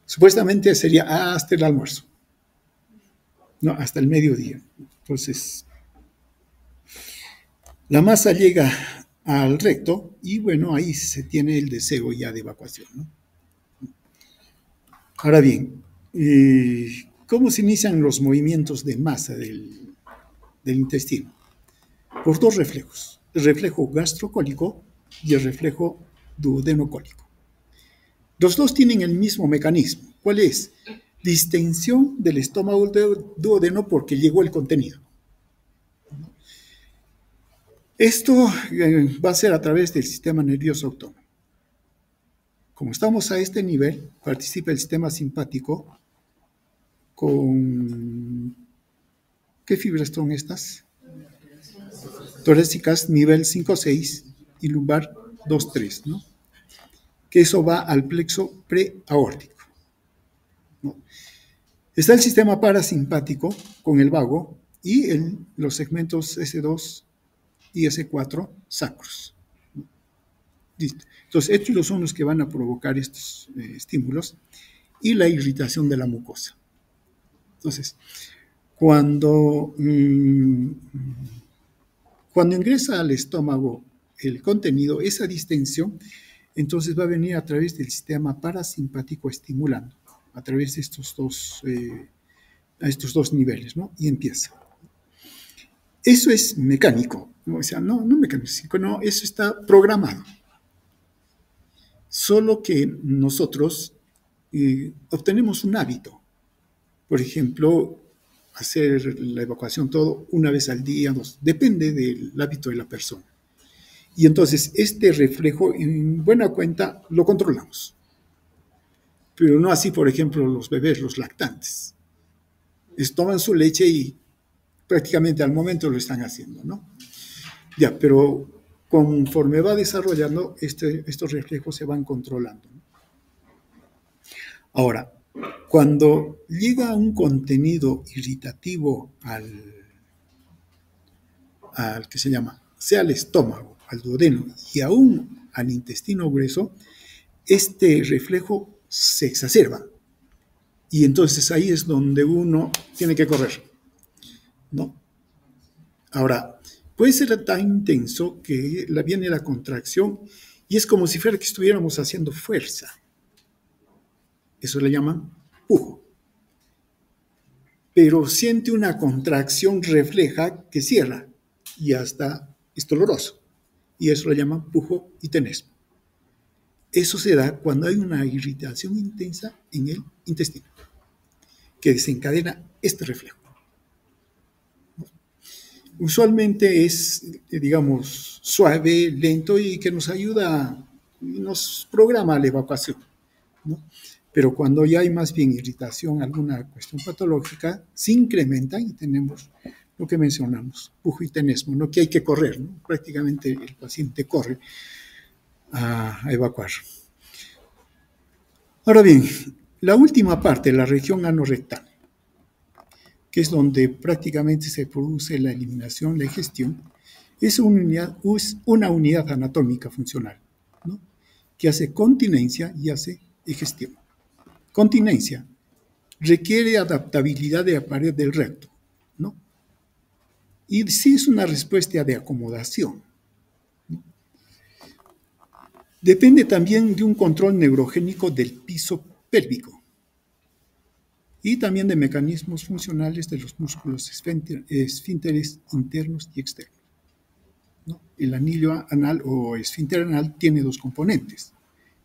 Supuestamente sería hasta el almuerzo, no, hasta el mediodía. Entonces, la masa llega al recto y bueno, ahí se tiene el deseo ya de evacuación, ¿no? Ahora bien, ¿cómo se inician los movimientos de masa del intestino? Por dos reflejos, el reflejo gastrocólico y el reflejo duodenocólico. Los dos tienen el mismo mecanismo. ¿Cuál es? Distensión del estómago del duodeno porque llegó el contenido. Esto va a ser a través del sistema nervioso autónomo. Como estamos a este nivel, participa el sistema simpático con... ¿Qué fibras son estas? Torácicas nivel 5-6 y lumbar 2-3, ¿no? Que eso va al plexo preaórtico, ¿no? Está el sistema parasimpático con el vago y los segmentos S2 y S4 sacros. Listo. Entonces, estos son los que van a provocar estos estímulos y la irritación de la mucosa. Entonces, cuando ingresa al estómago el contenido, esa distensión, entonces va a venir a través del sistema parasimpático estimulando, a través de estos dos niveles, ¿no? Y empieza. Eso es mecánico, o sea, no mecánico, no, eso está programado. Solo que nosotros obtenemos un hábito. Por ejemplo, hacer la evacuación todo una vez al día, depende del hábito de la persona. Y entonces este reflejo, en buena cuenta, lo controlamos. Pero no así, por ejemplo, los bebés, los lactantes. Toman su leche y prácticamente al momento lo están haciendo, ¿no? Ya, pero conforme va desarrollando, estos reflejos se van controlando, ¿no? Ahora, cuando llega un contenido irritativo al que se llama, sea al estómago, al duodeno y aún al intestino grueso, este reflejo se exacerba. Y entonces ahí es donde uno tiene que correr, ¿no? Ahora, puede ser tan intenso que viene la contracción y es como si fuera que estuviéramos haciendo fuerza. Eso le llaman pujo. Pero siente una contracción refleja que cierra y hasta es doloroso. Y eso lo llaman pujo y tenesmo. Eso se da cuando hay una irritación intensa en el intestino que desencadena este reflejo. Usualmente es, digamos, suave, lento y que nos ayuda, nos programa la evacuación, ¿no? Pero cuando ya hay más bien irritación, alguna cuestión patológica, se incrementa y tenemos lo que mencionamos, pujo y tenesmo, ¿no? Que hay que correr, ¿no? Prácticamente el paciente corre a evacuar. Ahora bien, la última parte, la región anorrectal, que es donde prácticamente se produce la eliminación, la digestión, es una unidad anatómica funcional, ¿no? Que hace continencia y hace digestión. Continencia requiere adaptabilidad de la pared del recto, ¿no? Y sí es una respuesta de acomodación, ¿no? Depende también de un control neurogénico del piso pélvico y también de mecanismos funcionales de los músculos esfínteres internos y externos, ¿no? El anillo anal o esfínter anal tiene dos componentes,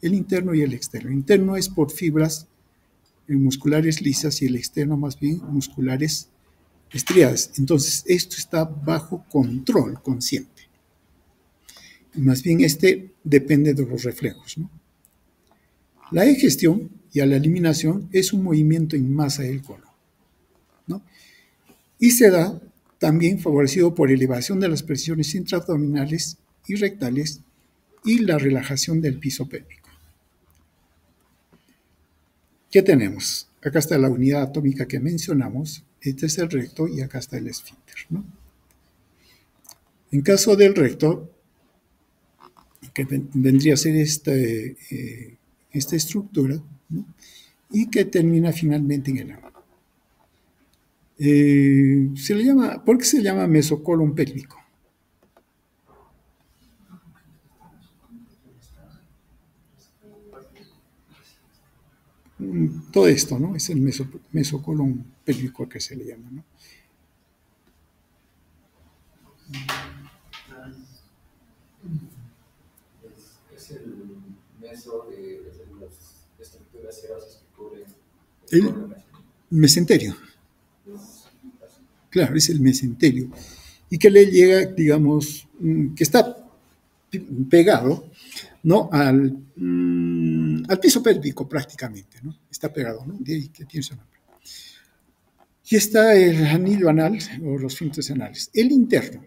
el interno y el externo. El interno es por fibras musculares lisas y el externo más bien musculares estriadas. Entonces, esto está bajo control consciente. Y más bien depende de los reflejos, ¿no? La digestión y la eliminación es un movimiento en masa del colon, ¿no? Y se da también favorecido por elevación de las presiones intraabdominales y rectales y la relajación del piso pélvico. ¿Qué tenemos? Acá está la unidad atómica que mencionamos, este es el recto y acá está el esfínter, ¿no? En caso del recto, que vendría a ser esta estructura, ¿no? Y que termina finalmente en el ano. ¿Por qué se llama mesocolon pélvico? Todo esto, ¿no? Es el mesocolon pélvico que se le llama, ¿no? Es el meso de las estructuras serosas que cubren El mesenterio. Claro, es el mesenterio. Y que le llega, digamos, que está pegado, ¿no? al piso pélvico prácticamente, ¿no? Está pegado, ¿no? De ahí que tiene su nombre. Y está el anillo anal o los esfínteres anales. El interno,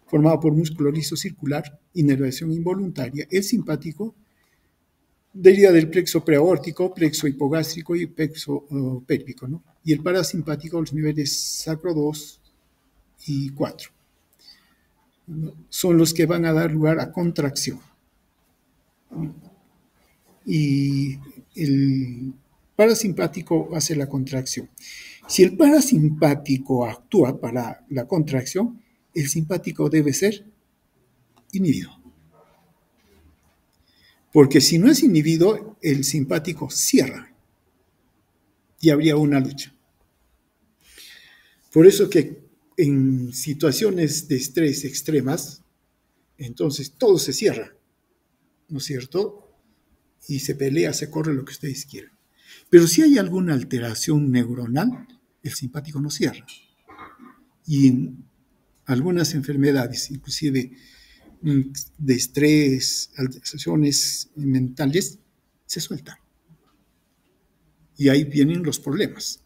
formado por músculo liso circular, inervación involuntaria. El simpático deriva del plexo preaórtico, plexo hipogástrico y plexo pélvico, ¿no? Y el parasimpático, los niveles sacro 2 y 4, ¿no? Son los que van a dar lugar a contracción. Y el parasimpático hace la contracción. Si el parasimpático actúa para la contracción, el simpático debe ser inhibido. Porque si no es inhibido, el simpático cierra y habría una lucha. Por eso que en situaciones de estrés extremas, entonces todo se cierra, ¿no es cierto? Y se pelea, se corre, lo que ustedes quieran. Pero si hay alguna alteración neuronal, el simpático no cierra. Y en algunas enfermedades, inclusive de estrés, alteraciones mentales, se sueltan. Y ahí vienen los problemas,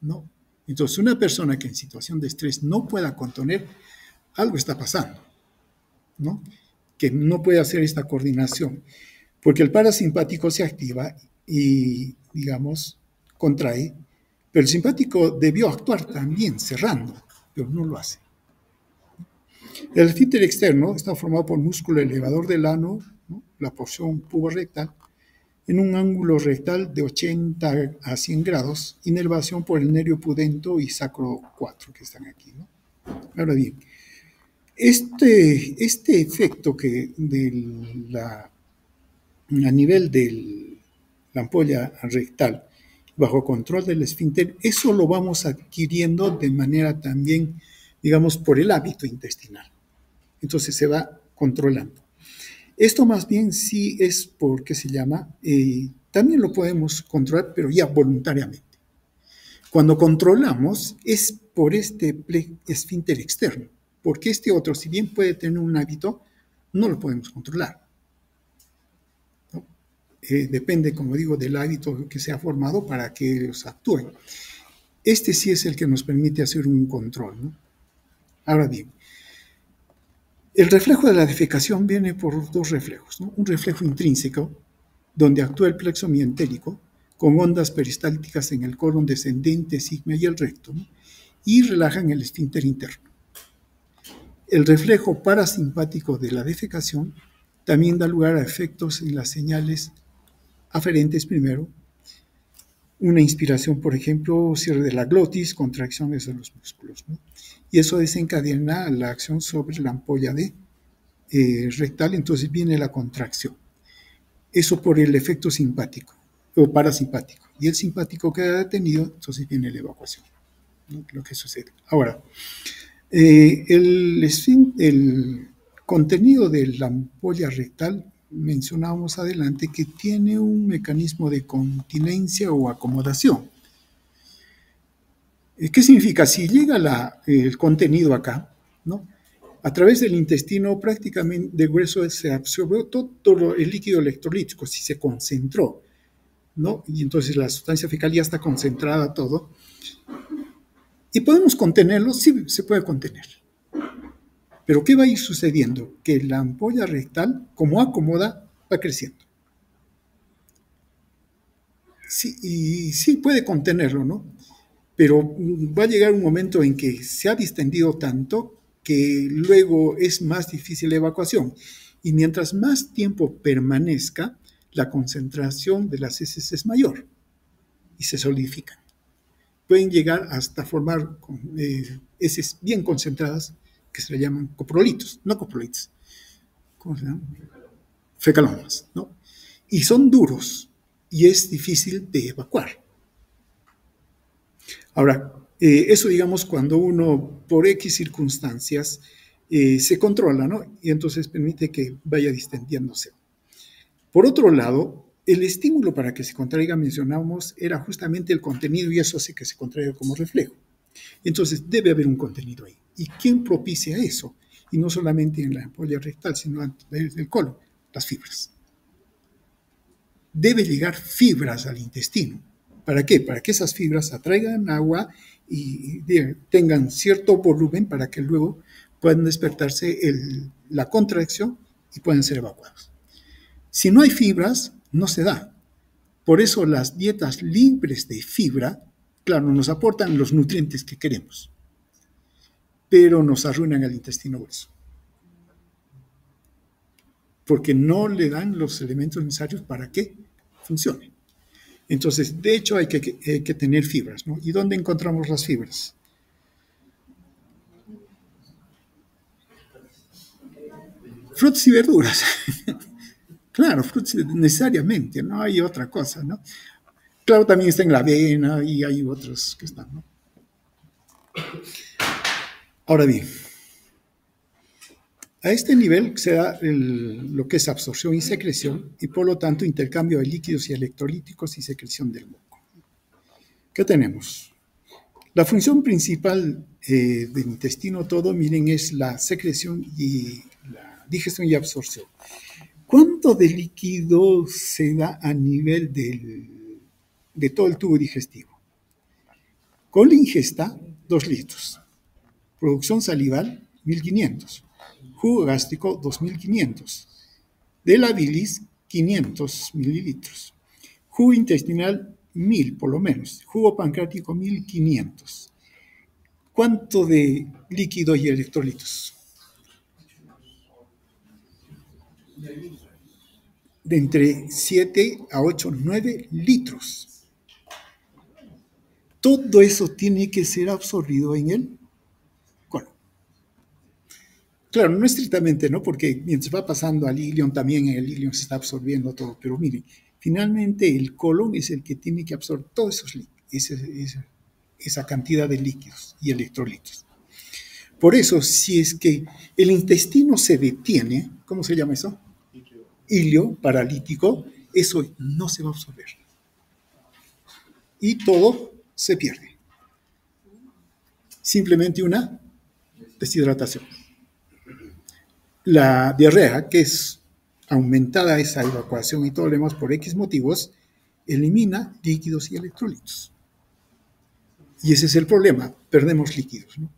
¿no? Entonces, una persona que en situación de estrés no pueda contener, algo está pasando, ¿no? Que no puede hacer esta coordinación, porque el parasimpático se activa y, digamos, contrae, pero el simpático debió actuar también cerrando, pero no lo hace. El esfínter externo está formado por músculo elevador del ano, ¿no? La porción puborectal, en un ángulo rectal de 80 a 100 grados, inervación por el nervio pudendo y sacro 4 que están aquí, ¿no? Ahora bien, este efecto que a nivel de la ampolla rectal, bajo control del esfínter, eso lo vamos adquiriendo de manera también, digamos, por el hábito intestinal. Entonces se va controlando. Esto más bien sí es porque se llama, también lo podemos controlar, pero ya voluntariamente. Cuando controlamos es por este esfínter externo, porque este otro, si bien puede tener un hábito, no lo podemos controlar, ¿no? Depende, como digo, del hábito que se ha formado para que ellos actúen. Este sí es el que nos permite hacer un control, ¿no? Ahora bien, el reflejo de la defecación viene por dos reflejos, ¿no? Un reflejo intrínseco, donde actúa el plexo mientérico, con ondas peristálticas en el colon descendente, sigma y el recto, ¿no? Y relajan el esfínter interno. El reflejo parasimpático de la defecación también da lugar a efectos en las señales aferentes primero. Una inspiración, por ejemplo, cierre de la glotis, contracciones de los músculos, ¿no? Y eso desencadena la acción sobre la ampolla rectal, entonces viene la contracción. Eso por el efecto simpático o parasimpático. Y el simpático queda detenido, entonces viene la evacuación, ¿no? Lo que sucede. Ahora, el contenido de la ampolla rectal, mencionábamos adelante que tiene un mecanismo de continencia o acomodación. ¿Qué significa? Si llega el contenido acá, ¿no? A través del intestino prácticamente de grueso se absorbió todo el líquido electrolítico, si se concentró, ¿no? Y entonces la sustancia fecal ya está concentrada todo. ¿Y podemos contenerlo? Sí, se puede contener. Pero ¿qué va a ir sucediendo? Que la ampolla rectal, como acomoda, va creciendo. Sí, y sí puede contenerlo, ¿no? Pero va a llegar un momento en que se ha distendido tanto que luego es más difícil la evacuación. Y mientras más tiempo permanezca, la concentración de las heces es mayor y se solidifican. Pueden llegar hasta formar heces bien concentradas que se le llaman coprolitos, no coprolitos, ¿cómo se llaman? Fecalomas, ¿no? Y son duros y es difícil de evacuar. Ahora, eso digamos cuando uno por X circunstancias se controla, ¿no? Y entonces permite que vaya distendiéndose. Por otro lado, el estímulo para que se contraiga, mencionamos, era justamente el contenido y eso hace que se contraiga como reflejo. Entonces, debe haber un contenido ahí. ¿Y quién propicia eso? Y no solamente en la ampolla rectal, sino desde el colon, las fibras. Debe llegar fibras al intestino. ¿Para qué? Para que esas fibras atraigan agua y tengan cierto volumen para que luego puedan despertarse la contracción y puedan ser evacuados. Si no hay fibras, no se da. Por eso las dietas libres de fibra, claro, nos aportan los nutrientes que queremos, pero nos arruinan el intestino grueso. Porque no le dan los elementos necesarios para que funcione. Entonces, de hecho, hay que tener fibras, ¿no? ¿Y dónde encontramos las fibras? Frutas y verduras. Claro, frutas necesariamente, no hay otra cosa, ¿no? Claro, también está en la avena y hay otros que están, ¿no? Ahora bien, a este nivel se da lo que es absorción y secreción y por lo tanto intercambio de líquidos y electrolíticos y secreción del moco. ¿Qué tenemos? La función principal del intestino todo, miren, es la secreción y la digestión y absorción. ¿Cuánto de líquido se da a nivel de todo el tubo digestivo? Con la ingesta, 2 litros. Producción salival, 1500. Jugo gástrico, 2500. De la bilis, 500 mililitros. Jugo intestinal, 1000 por lo menos. Jugo pancreático, 1500. ¿Cuánto de líquido y electrolitos? De entre 7 a 8, 9 litros. Todo eso tiene que ser absorbido en el colon. Claro, no estrictamente, ¿no? Porque mientras va pasando al ilion, también en el ilion se está absorbiendo todo. Pero miren, finalmente el colon es el que tiene que absorber todos esa cantidad de líquidos y electrolitos. Por eso, si es que el intestino se detiene, ¿cómo se llama eso? Ilio paralítico, eso no se va a absorber. Y todo se pierde. Simplemente una deshidratación. La diarrea, que es aumentada esa evacuación y todo lo demás por X motivos, elimina líquidos y electrolitos. Y ese es el problema, perdemos líquidos, ¿no?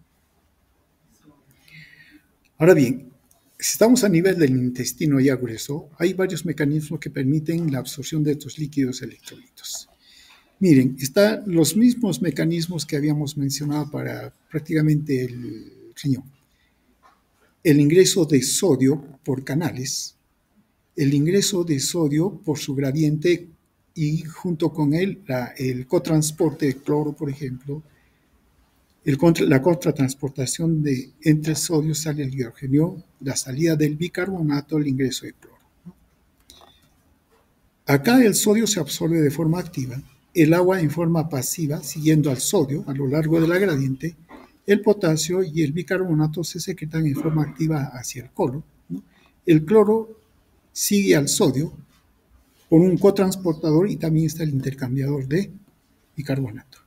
Ahora bien, si estamos a nivel del intestino ya grueso, hay varios mecanismos que permiten la absorción de estos líquidos y electrolitos. Miren, están los mismos mecanismos que habíamos mencionado para prácticamente el riñón. El ingreso de sodio por canales, el ingreso de sodio por su gradiente y junto con él el cotransporte de cloro, por ejemplo, la contratransportación entre el sodio sale el hidrógeno, la salida del bicarbonato, el ingreso de cloro, ¿no? Acá el sodio se absorbe de forma activa, el agua en forma pasiva, siguiendo al sodio a lo largo de la gradiente, el potasio y el bicarbonato se secretan en forma activa hacia el colon, ¿no? El cloro sigue al sodio por un cotransportador y también está el intercambiador de bicarbonato.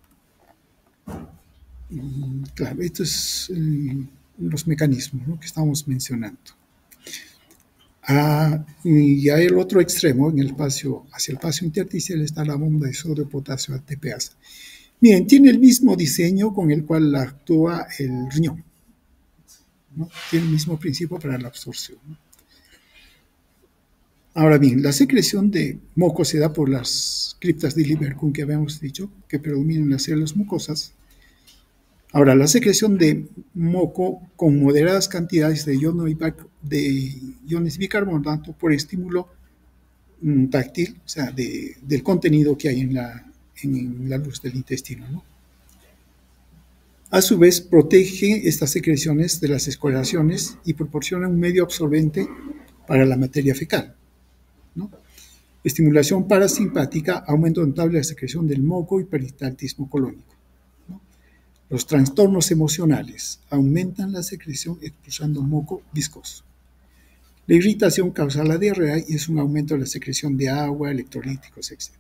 Claro, estos son los mecanismos, ¿no?, que estamos mencionando. Y a el otro extremo, hacia el espacio intersticial, está la bomba de sodio, potasio, ATPasa. Miren, tiene el mismo diseño con el cual actúa el riñón, ¿no? Tiene el mismo principio para la absorción, ¿no? Ahora bien, la secreción de moco se da por las criptas de Lieberkühn que habíamos dicho, que predominan en las células mucosas. Ahora, la secreción de moco con moderadas cantidades de iones bicarbonato por estímulo táctil, o sea, del contenido que hay en la luz del intestino, ¿no? A su vez, protege estas secreciones de las escoriaciones y proporciona un medio absorbente para la materia fecal, ¿no? Estimulación parasimpática, aumento notable de la secreción del moco y peristaltismo colónico, ¿no? Los trastornos emocionales aumentan la secreción expulsando moco viscoso. La irritación causa la diarrea y es un aumento de la secreción de agua, electrolíticos, etc.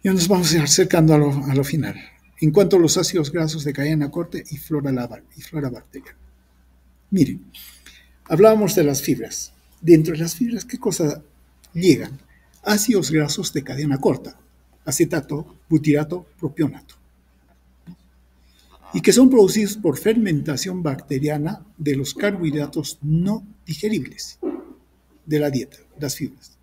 Ya nos vamos acercando a lo final. En cuanto a los ácidos grasos de cadena corta y flora bacteriana. Miren, hablábamos de las fibras. Dentro de las fibras, ¿qué cosa llegan? Ácidos grasos de cadena corta, acetato, butirato, propionato, y que son producidos por fermentación bacteriana de los carbohidratos no digeribles de la dieta, las fibras,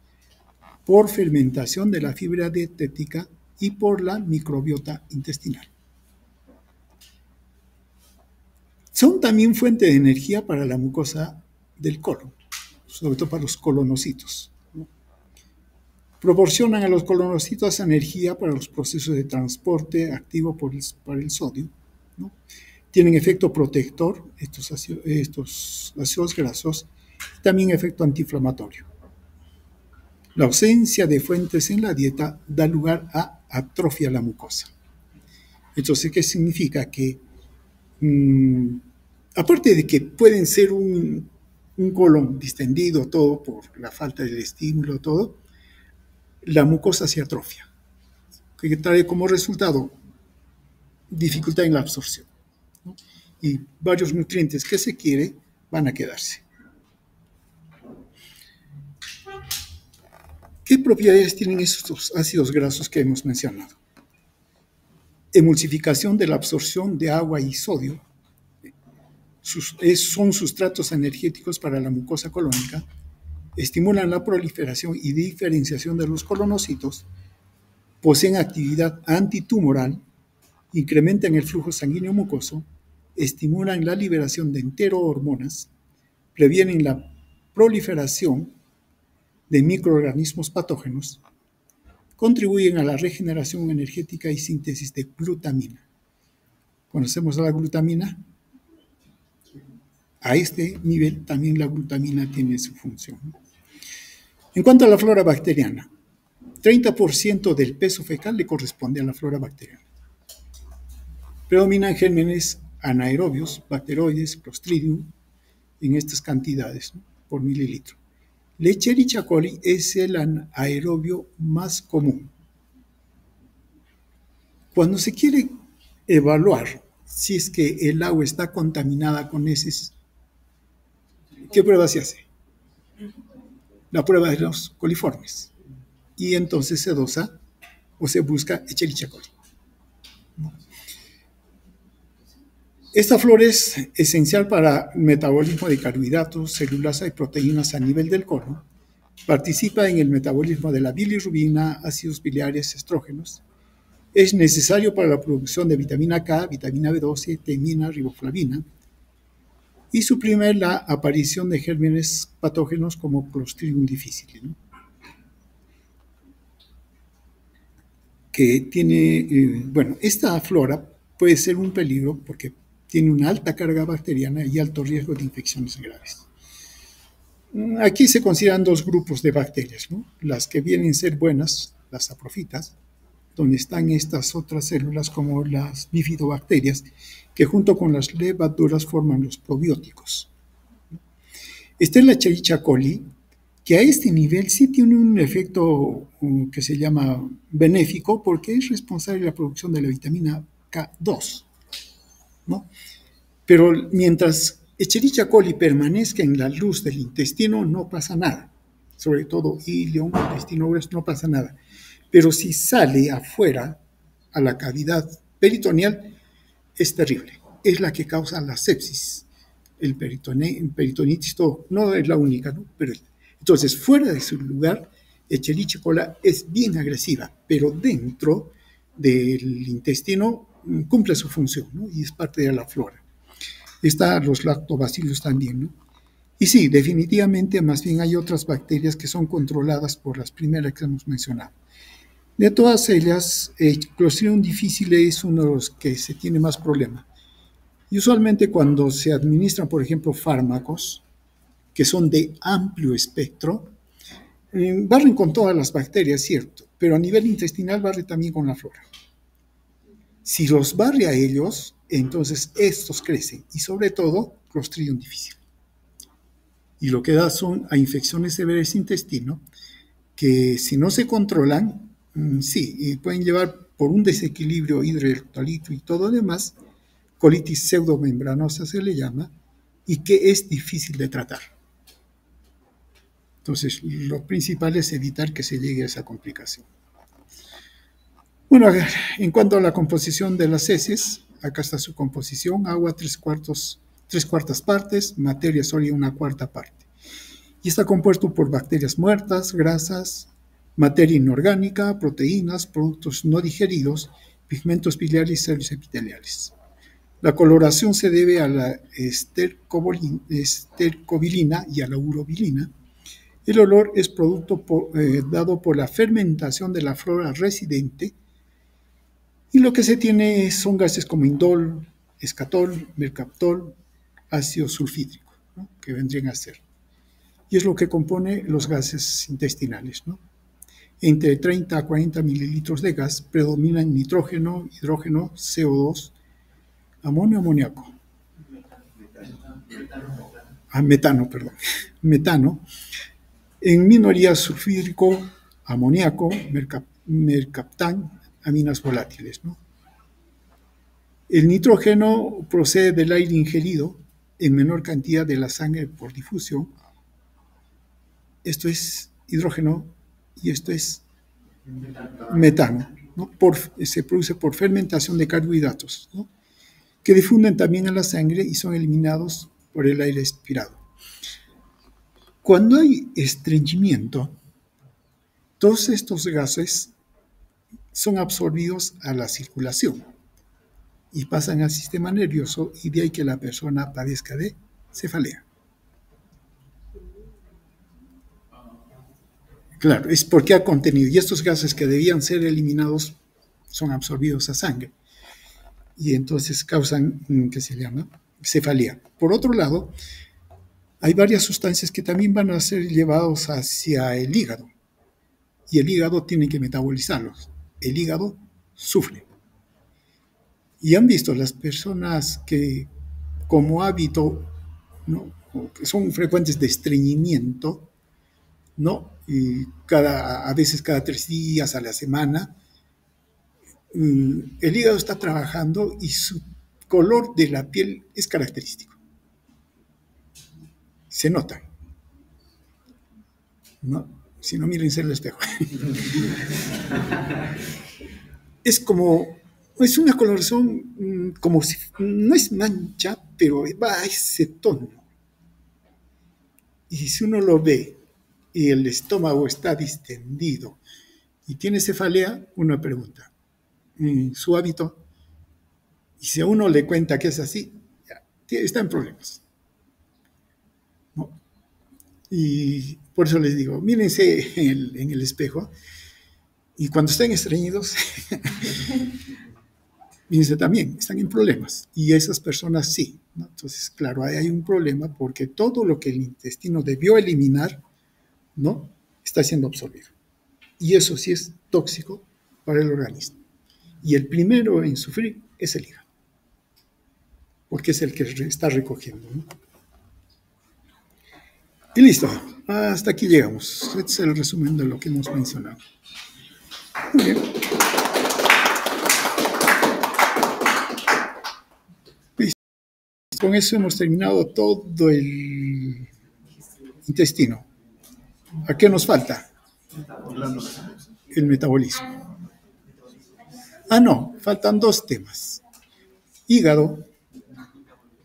por fermentación de la fibra dietética y por la microbiota intestinal. Son también fuente de energía para la mucosa del colon, sobre todo para los colonocitos, ¿no? Proporcionan a los colonocitos energía para los procesos de transporte activo para el sodio, ¿no? Tienen efecto protector, estos ácidos grasos, y también efecto antiinflamatorio. La ausencia de fuentes en la dieta da lugar a atrofia de la mucosa. Entonces, ¿qué significa? Que aparte de que pueden ser un colon distendido, todo por la falta del estímulo, todo, la mucosa se atrofia, que trae como resultado dificultad en la absorción, ¿no? Y varios nutrientes que se quiere van a quedarse. ¿Qué propiedades tienen estos ácidos grasos que hemos mencionado? Emulsificación de la absorción de agua y sodio. Son sustratos energéticos para la mucosa colónica. Estimulan la proliferación y diferenciación de los colonocitos. Poseen actividad antitumoral. Incrementan el flujo sanguíneo mucoso. Estimulan la liberación de enterohormonas. Previenen la proliferación de microorganismos patógenos, contribuyen a la regeneración energética y síntesis de glutamina. ¿Conocemos a la glutamina? A este nivel también la glutamina tiene su función. En cuanto a la flora bacteriana, 30% del peso fecal le corresponde a la flora bacteriana. Predominan gérmenes anaerobios, bacteroides, Clostridium, en estas cantidades, ¿no?, por mililitro. Escherichia coli es el anaerobio más común. Cuando se quiere evaluar si es que el agua está contaminada con heces, ¿qué prueba se hace? La prueba de los coliformes. Y entonces se dosa o se busca Escherichia coli. Esta flora es esencial para el metabolismo de carbohidratos, celulasa y proteínas a nivel del colon. Participa en el metabolismo de la bilirrubina, ácidos biliares, estrógenos. Es necesario para la producción de vitamina K, vitamina B12, tiamina, riboflavina. Y suprime la aparición de gérmenes patógenos como Clostridium difficile, ¿no?, que tiene, esta flora puede ser un peligro porque tiene una alta carga bacteriana y alto riesgo de infecciones graves. Aquí se consideran dos grupos de bacterias, ¿no? Las que vienen a ser buenas, las saprofitas, donde están estas otras células como las bifidobacterias, que junto con las levaduras forman los probióticos. Esta es la Escherichia coli, que a este nivel sí tiene un efecto que se llama benéfico porque es responsable de la producción de la vitamina K2, ¿no? Pero mientras Escherichia coli permanezca en la luz del intestino no pasa nada, sobre todo ilio, intestino grueso, no pasa nada. pero si sale afuera a la cavidad peritoneal, es terrible. Es la que causa la sepsis. El peritonitis, todo. No es la única, ¿no? Pero, entonces, fuera de su lugar, Escherichia coli es bien agresiva, pero dentro del intestino cumple su función, ¿no? Y es parte de la flora. Están los lactobacillus también, ¿no? Y sí, definitivamente, más bien hay otras bacterias que son controladas por las primeras que hemos mencionado. De todas ellas, Clostridium difficile es uno de los que se tiene más problema. Y usualmente cuando se administran, por ejemplo, fármacos que son de amplio espectro, barren con todas las bacterias, cierto, pero a nivel intestinal barre también con la flora. Si los barre a ellos, entonces estos crecen, y sobre todo, Clostridium difficile. Y lo que da son a infecciones severas de intestino, que si no se controlan, sí, y pueden llevar por un desequilibrio hidroelectrolítico y todo lo demás, colitis pseudomembranosa se le llama, y que es difícil de tratar. Entonces, lo principal es evitar que se llegue a esa complicación. Bueno, en cuanto a la composición de las heces, acá está su composición: agua 3/4 partes, materia sólida 1/4 parte. Y está compuesto por bacterias muertas, grasas, materia inorgánica, proteínas, productos no digeridos, pigmentos biliares y células epiteliales. La coloración se debe a la estercobilina y a la urobilina. El olor es producto dado por la fermentación de la flora residente, y lo que se tiene son gases como indol, escatol, mercaptol, ácido sulfídrico, ¿no? Que vendrían a ser. Y es lo que compone los gases intestinales, ¿no? Entre 30 a 40 mililitros de gas predominan nitrógeno, hidrógeno, CO2, amonio, amoníaco. Metano. En minoría sulfídrico, amoníaco, mercaptán, aminas volátiles, ¿no? El nitrógeno procede del aire ingerido en menor cantidad de la sangre por difusión. Esto es hidrógeno y esto es metano, ¿no? Se produce por fermentación de carbohidratos, ¿no? Que difunden también en la sangre y son eliminados por el aire expirado. Cuando hay estreñimiento, todos estos gases son absorbidos a la circulación y pasan al sistema nervioso, y de ahí que la persona padezca de cefalea. Claro, es porque ha contenido, y estos gases que debían ser eliminados son absorbidos a sangre, y entonces causan, ¿qué se llama? Cefalea. Por otro lado, hay varias sustancias que también van a ser llevados hacia el hígado, y el hígado tiene que metabolizarlos. El hígado sufre. Y han visto las personas que como hábito, ¿no?, que son frecuentes de estreñimiento, ¿no? Y a veces cada 3 días a la semana, el hígado está trabajando y su color de la piel es característico. Se nota, ¿no? Si no, mírense el espejo. Es una coloración como si, no es mancha, pero va a ese tono. Y si uno lo ve y el estómago está distendido y tiene cefalea, uno pregunta su hábito, y si a uno le cuenta que es así, ya, está en problemas, ¿no? Y por eso les digo, mírense en el espejo, y cuando estén estreñidos, mírense también, están en problemas, y esas personas sí, ¿no? Entonces, claro, ahí hay un problema porque todo lo que el intestino debió eliminar, ¿no?, está siendo absorbido. Y eso sí es tóxico para el organismo. Y el primero en sufrir es el hígado, porque es el que está recogiendo, ¿no? Y listo, hasta aquí llegamos. Este es el resumen de lo que hemos mencionado. Muy bien. Listo. Con eso hemos terminado todo el intestino. ¿A qué nos falta? el metabolismo. Ah, no, faltan dos temas. Hígado,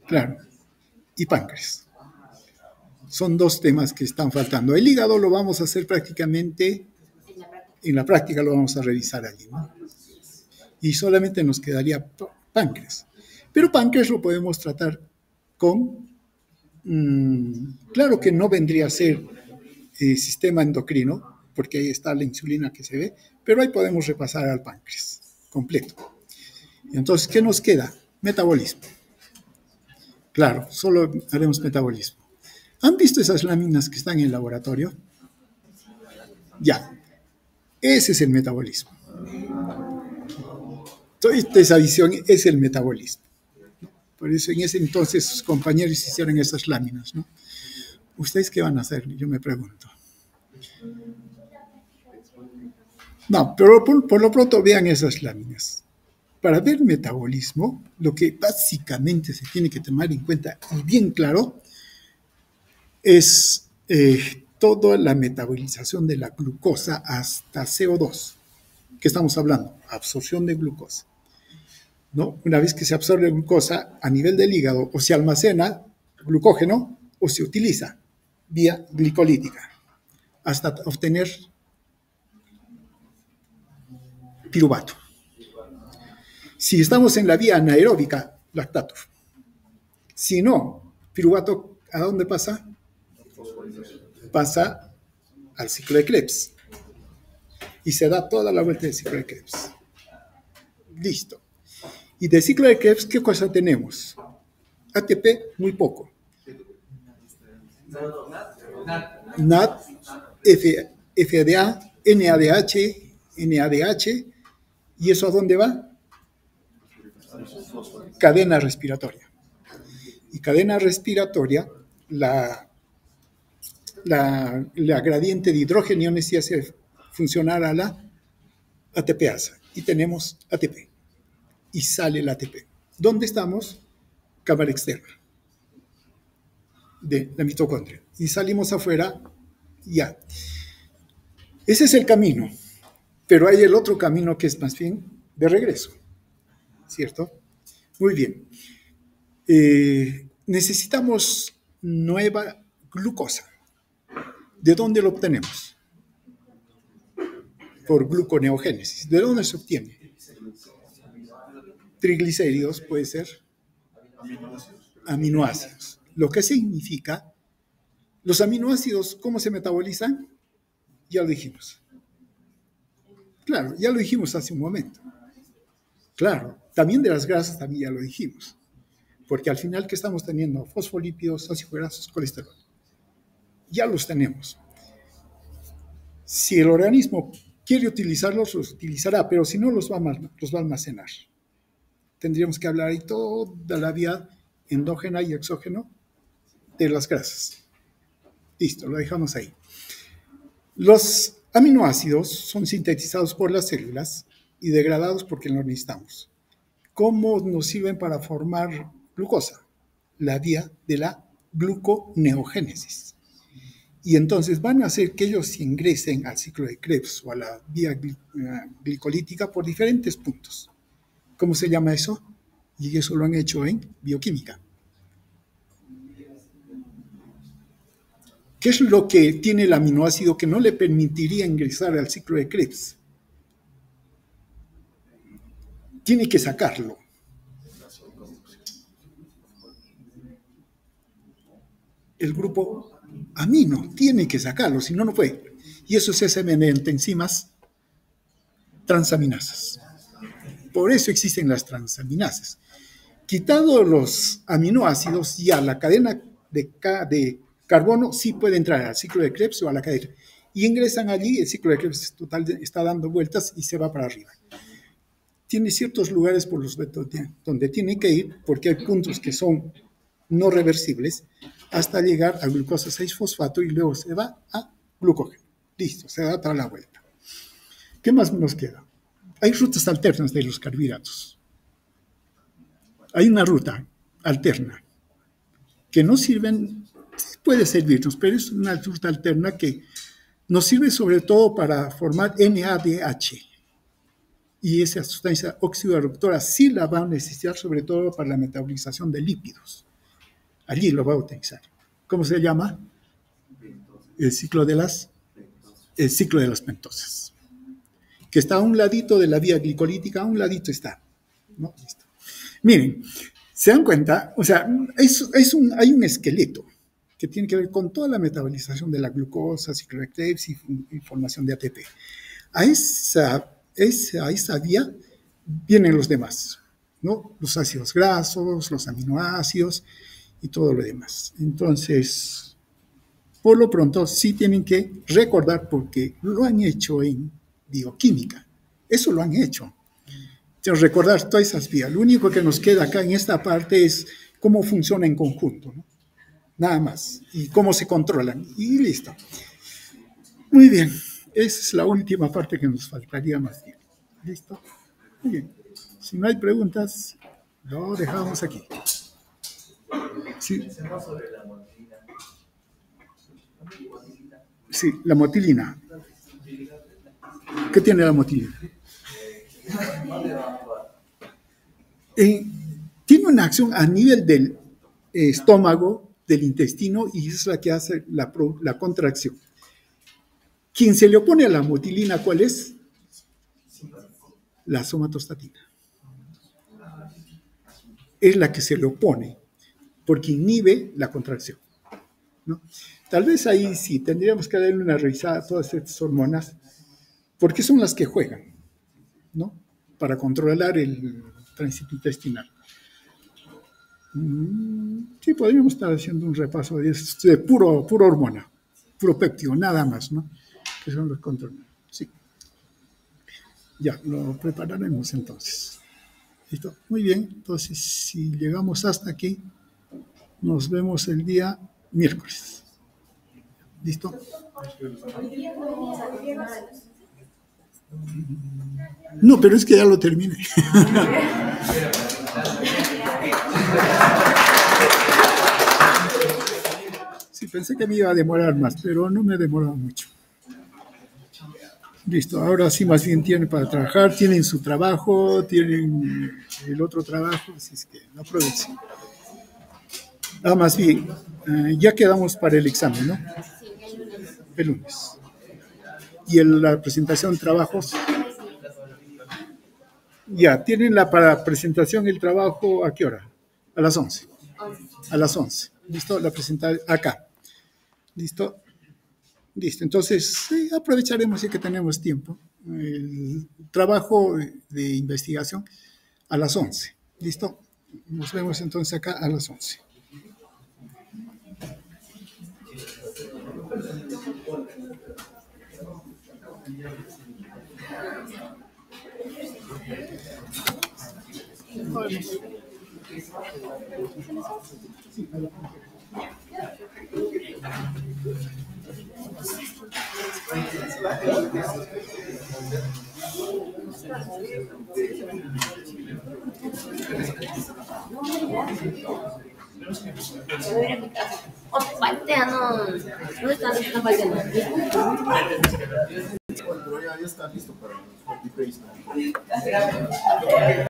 claro, y páncreas. Son dos temas que están faltando. El hígado lo vamos a hacer prácticamente, en la práctica lo vamos a revisar allí, ¿no? Y solamente nos quedaría páncreas. Pero páncreas lo podemos tratar con, claro que no vendría a ser sistema endocrino, porque ahí está la insulina que se ve, pero ahí podemos repasar al páncreas completo. Entonces, ¿qué nos queda? Metabolismo. Claro, solo haremos metabolismo. ¿Han visto esas láminas que están en el laboratorio? Ya, ese es el metabolismo. Toda esa visión es el metabolismo. Por eso en ese entonces sus compañeros hicieron esas láminas, ¿no? ¿Ustedes qué van a hacer? Yo me pregunto. No, pero por lo pronto vean esas láminas. Para ver metabolismo, lo que básicamente se tiene que tomar en cuenta y bien claro es toda la metabolización de la glucosa hasta CO2. ¿Qué estamos hablando? Absorción de glucosa, ¿no? Una vez que se absorbe glucosa a nivel del hígado, o se almacena glucógeno o se utiliza vía glicolítica hasta obtener piruvato. Si estamos en la vía anaeróbica, lactato. Si no, piruvato, ¿a dónde pasa? Pasa al ciclo de Krebs. Y se da toda la vuelta del ciclo de Krebs. Listo. Y del ciclo de Krebs, ¿qué cosa tenemos? ATP, muy poco. NAD, FDA, NADH, ¿y eso a dónde va? Cadena respiratoria. Y cadena respiratoria, la gradiente de hidrogeniones y hace funcionar a la ATPasa. Y tenemos ATP. Y sale el ATP. ¿Dónde estamos? Cámara externa de la mitocondria. Y salimos afuera, ya. Ese es el camino. Pero hay el otro camino que es más bien de regreso. ¿Cierto? Muy bien. Necesitamos nueva glucosa. ¿De dónde lo obtenemos? Por gluconeogénesis. ¿De dónde se obtiene? Triglicéridos, puede ser. Aminoácidos. Lo que significa, los aminoácidos, ¿cómo se metabolizan? Ya lo dijimos. Claro, ya lo dijimos hace un momento. Claro, también de las grasas también ya lo dijimos. Porque al final, ¿qué estamos teniendo? Fosfolípidos, ácidos grasos, colesterol. Ya los tenemos. Si el organismo quiere utilizarlos, los utilizará, pero si no, los va a almacenar. Tendríamos que hablar ahí toda la vía endógena y exógeno de las grasas. Listo, lo dejamos ahí. Los aminoácidos son sintetizados por las células y degradados porque los necesitamos. ¿Cómo nos sirven para formar glucosa? La vía de la gluconeogénesis. Y entonces van a hacer que ellos ingresen al ciclo de Krebs o a la vía glicolítica por diferentes puntos. ¿Cómo se llama eso? Y eso lo han hecho en bioquímica. ¿Qué es lo que tiene el aminoácido que no le permitiría ingresar al ciclo de Krebs? Tiene que sacarlo. El grupo amino tiene que sacarlo, si no, no puede. Y eso se hace mediante enzimas transaminasas. Por eso existen las transaminasas. Quitado los aminoácidos, ya la cadena de carbono sí puede entrar al ciclo de Krebs o a la cadena. Y ingresan allí, el ciclo de Krebs total está dando vueltas y se va para arriba. Tiene ciertos lugares por los donde tiene que ir, porque hay puntos que son no reversibles, hasta llegar a glucosa 6-fosfato y luego se va a glucógeno. Listo, se da toda la vuelta. ¿Qué más nos queda? Hay rutas alternas de los carbohidratos. Hay una ruta alterna que no sirven, puede servirnos, pero es una ruta alterna que nos sirve sobre todo para formar NADH. Y esa sustancia oxidoreductora sí la va a necesitar sobre todo para la metabolización de lípidos. Allí lo va a utilizar. ¿Cómo se llama? El ciclo de las pentosas. Que está a un ladito de la vía glicolítica, a un ladito está. ¿No? Listo. Miren, ¿se dan cuenta? O sea, hay un esqueleto que tiene que ver con toda la metabolización de la glucosa, ciclohexaps y formación de ATP. A esa vía vienen los demás, ¿no? Los ácidos grasos, los aminoácidos y todo lo demás. Entonces, por lo pronto, sí tienen que recordar porque lo han hecho en bioquímica. Eso lo han hecho. Entonces, recordar todas esas vías. Lo único que nos queda acá en esta parte es cómo funciona en conjunto, ¿no? Nada más. Y cómo se controlan. Y listo. Muy bien. Esa es la última parte que nos faltaría más bien. ¿Listo? Muy bien. Si no hay preguntas, lo dejamos aquí. Sí. Sí, la motilina. ¿Qué tiene la motilina? Tiene una acción a nivel del estómago, del intestino, y es la que hace la contracción. Quien se le opone a la motilina, ¿cuál es? La somatostatina. Es la que se le opone, porque inhibe la contracción, ¿no? Tal vez ahí sí tendríamos que darle una revisada a todas estas hormonas, porque son las que juegan, ¿no? Para controlar el tránsito intestinal. Sí, podríamos estar haciendo un repaso de puro hormona, puro péptido, nada más, ¿no? Que son los controles. Sí. Ya, lo prepararemos entonces. ¿Listo? Muy bien, entonces si llegamos hasta aquí, nos vemos el día miércoles. ¿Listo? No, pero es que ya lo terminé. Sí, pensé que me iba a demorar más, pero no me demoró mucho. Listo, ahora sí más bien tienen para trabajar, tienen su trabajo, tienen el otro trabajo, así es que aprovechen. Más bien, ya quedamos para el examen, ¿no? El lunes. ¿Y la presentación de trabajos? Ya, tienen para presentación el trabajo, ¿a qué hora? A las 11. A las 11. ¿Listo? La presentar acá. ¿Listo? Listo. Entonces, aprovecharemos ya que tenemos tiempo. El trabajo de investigación a las 11. ¿Listo? Nos vemos entonces acá a las 11. ¿Dónde están? Están fallando. Pero ya está listo para el copy paste.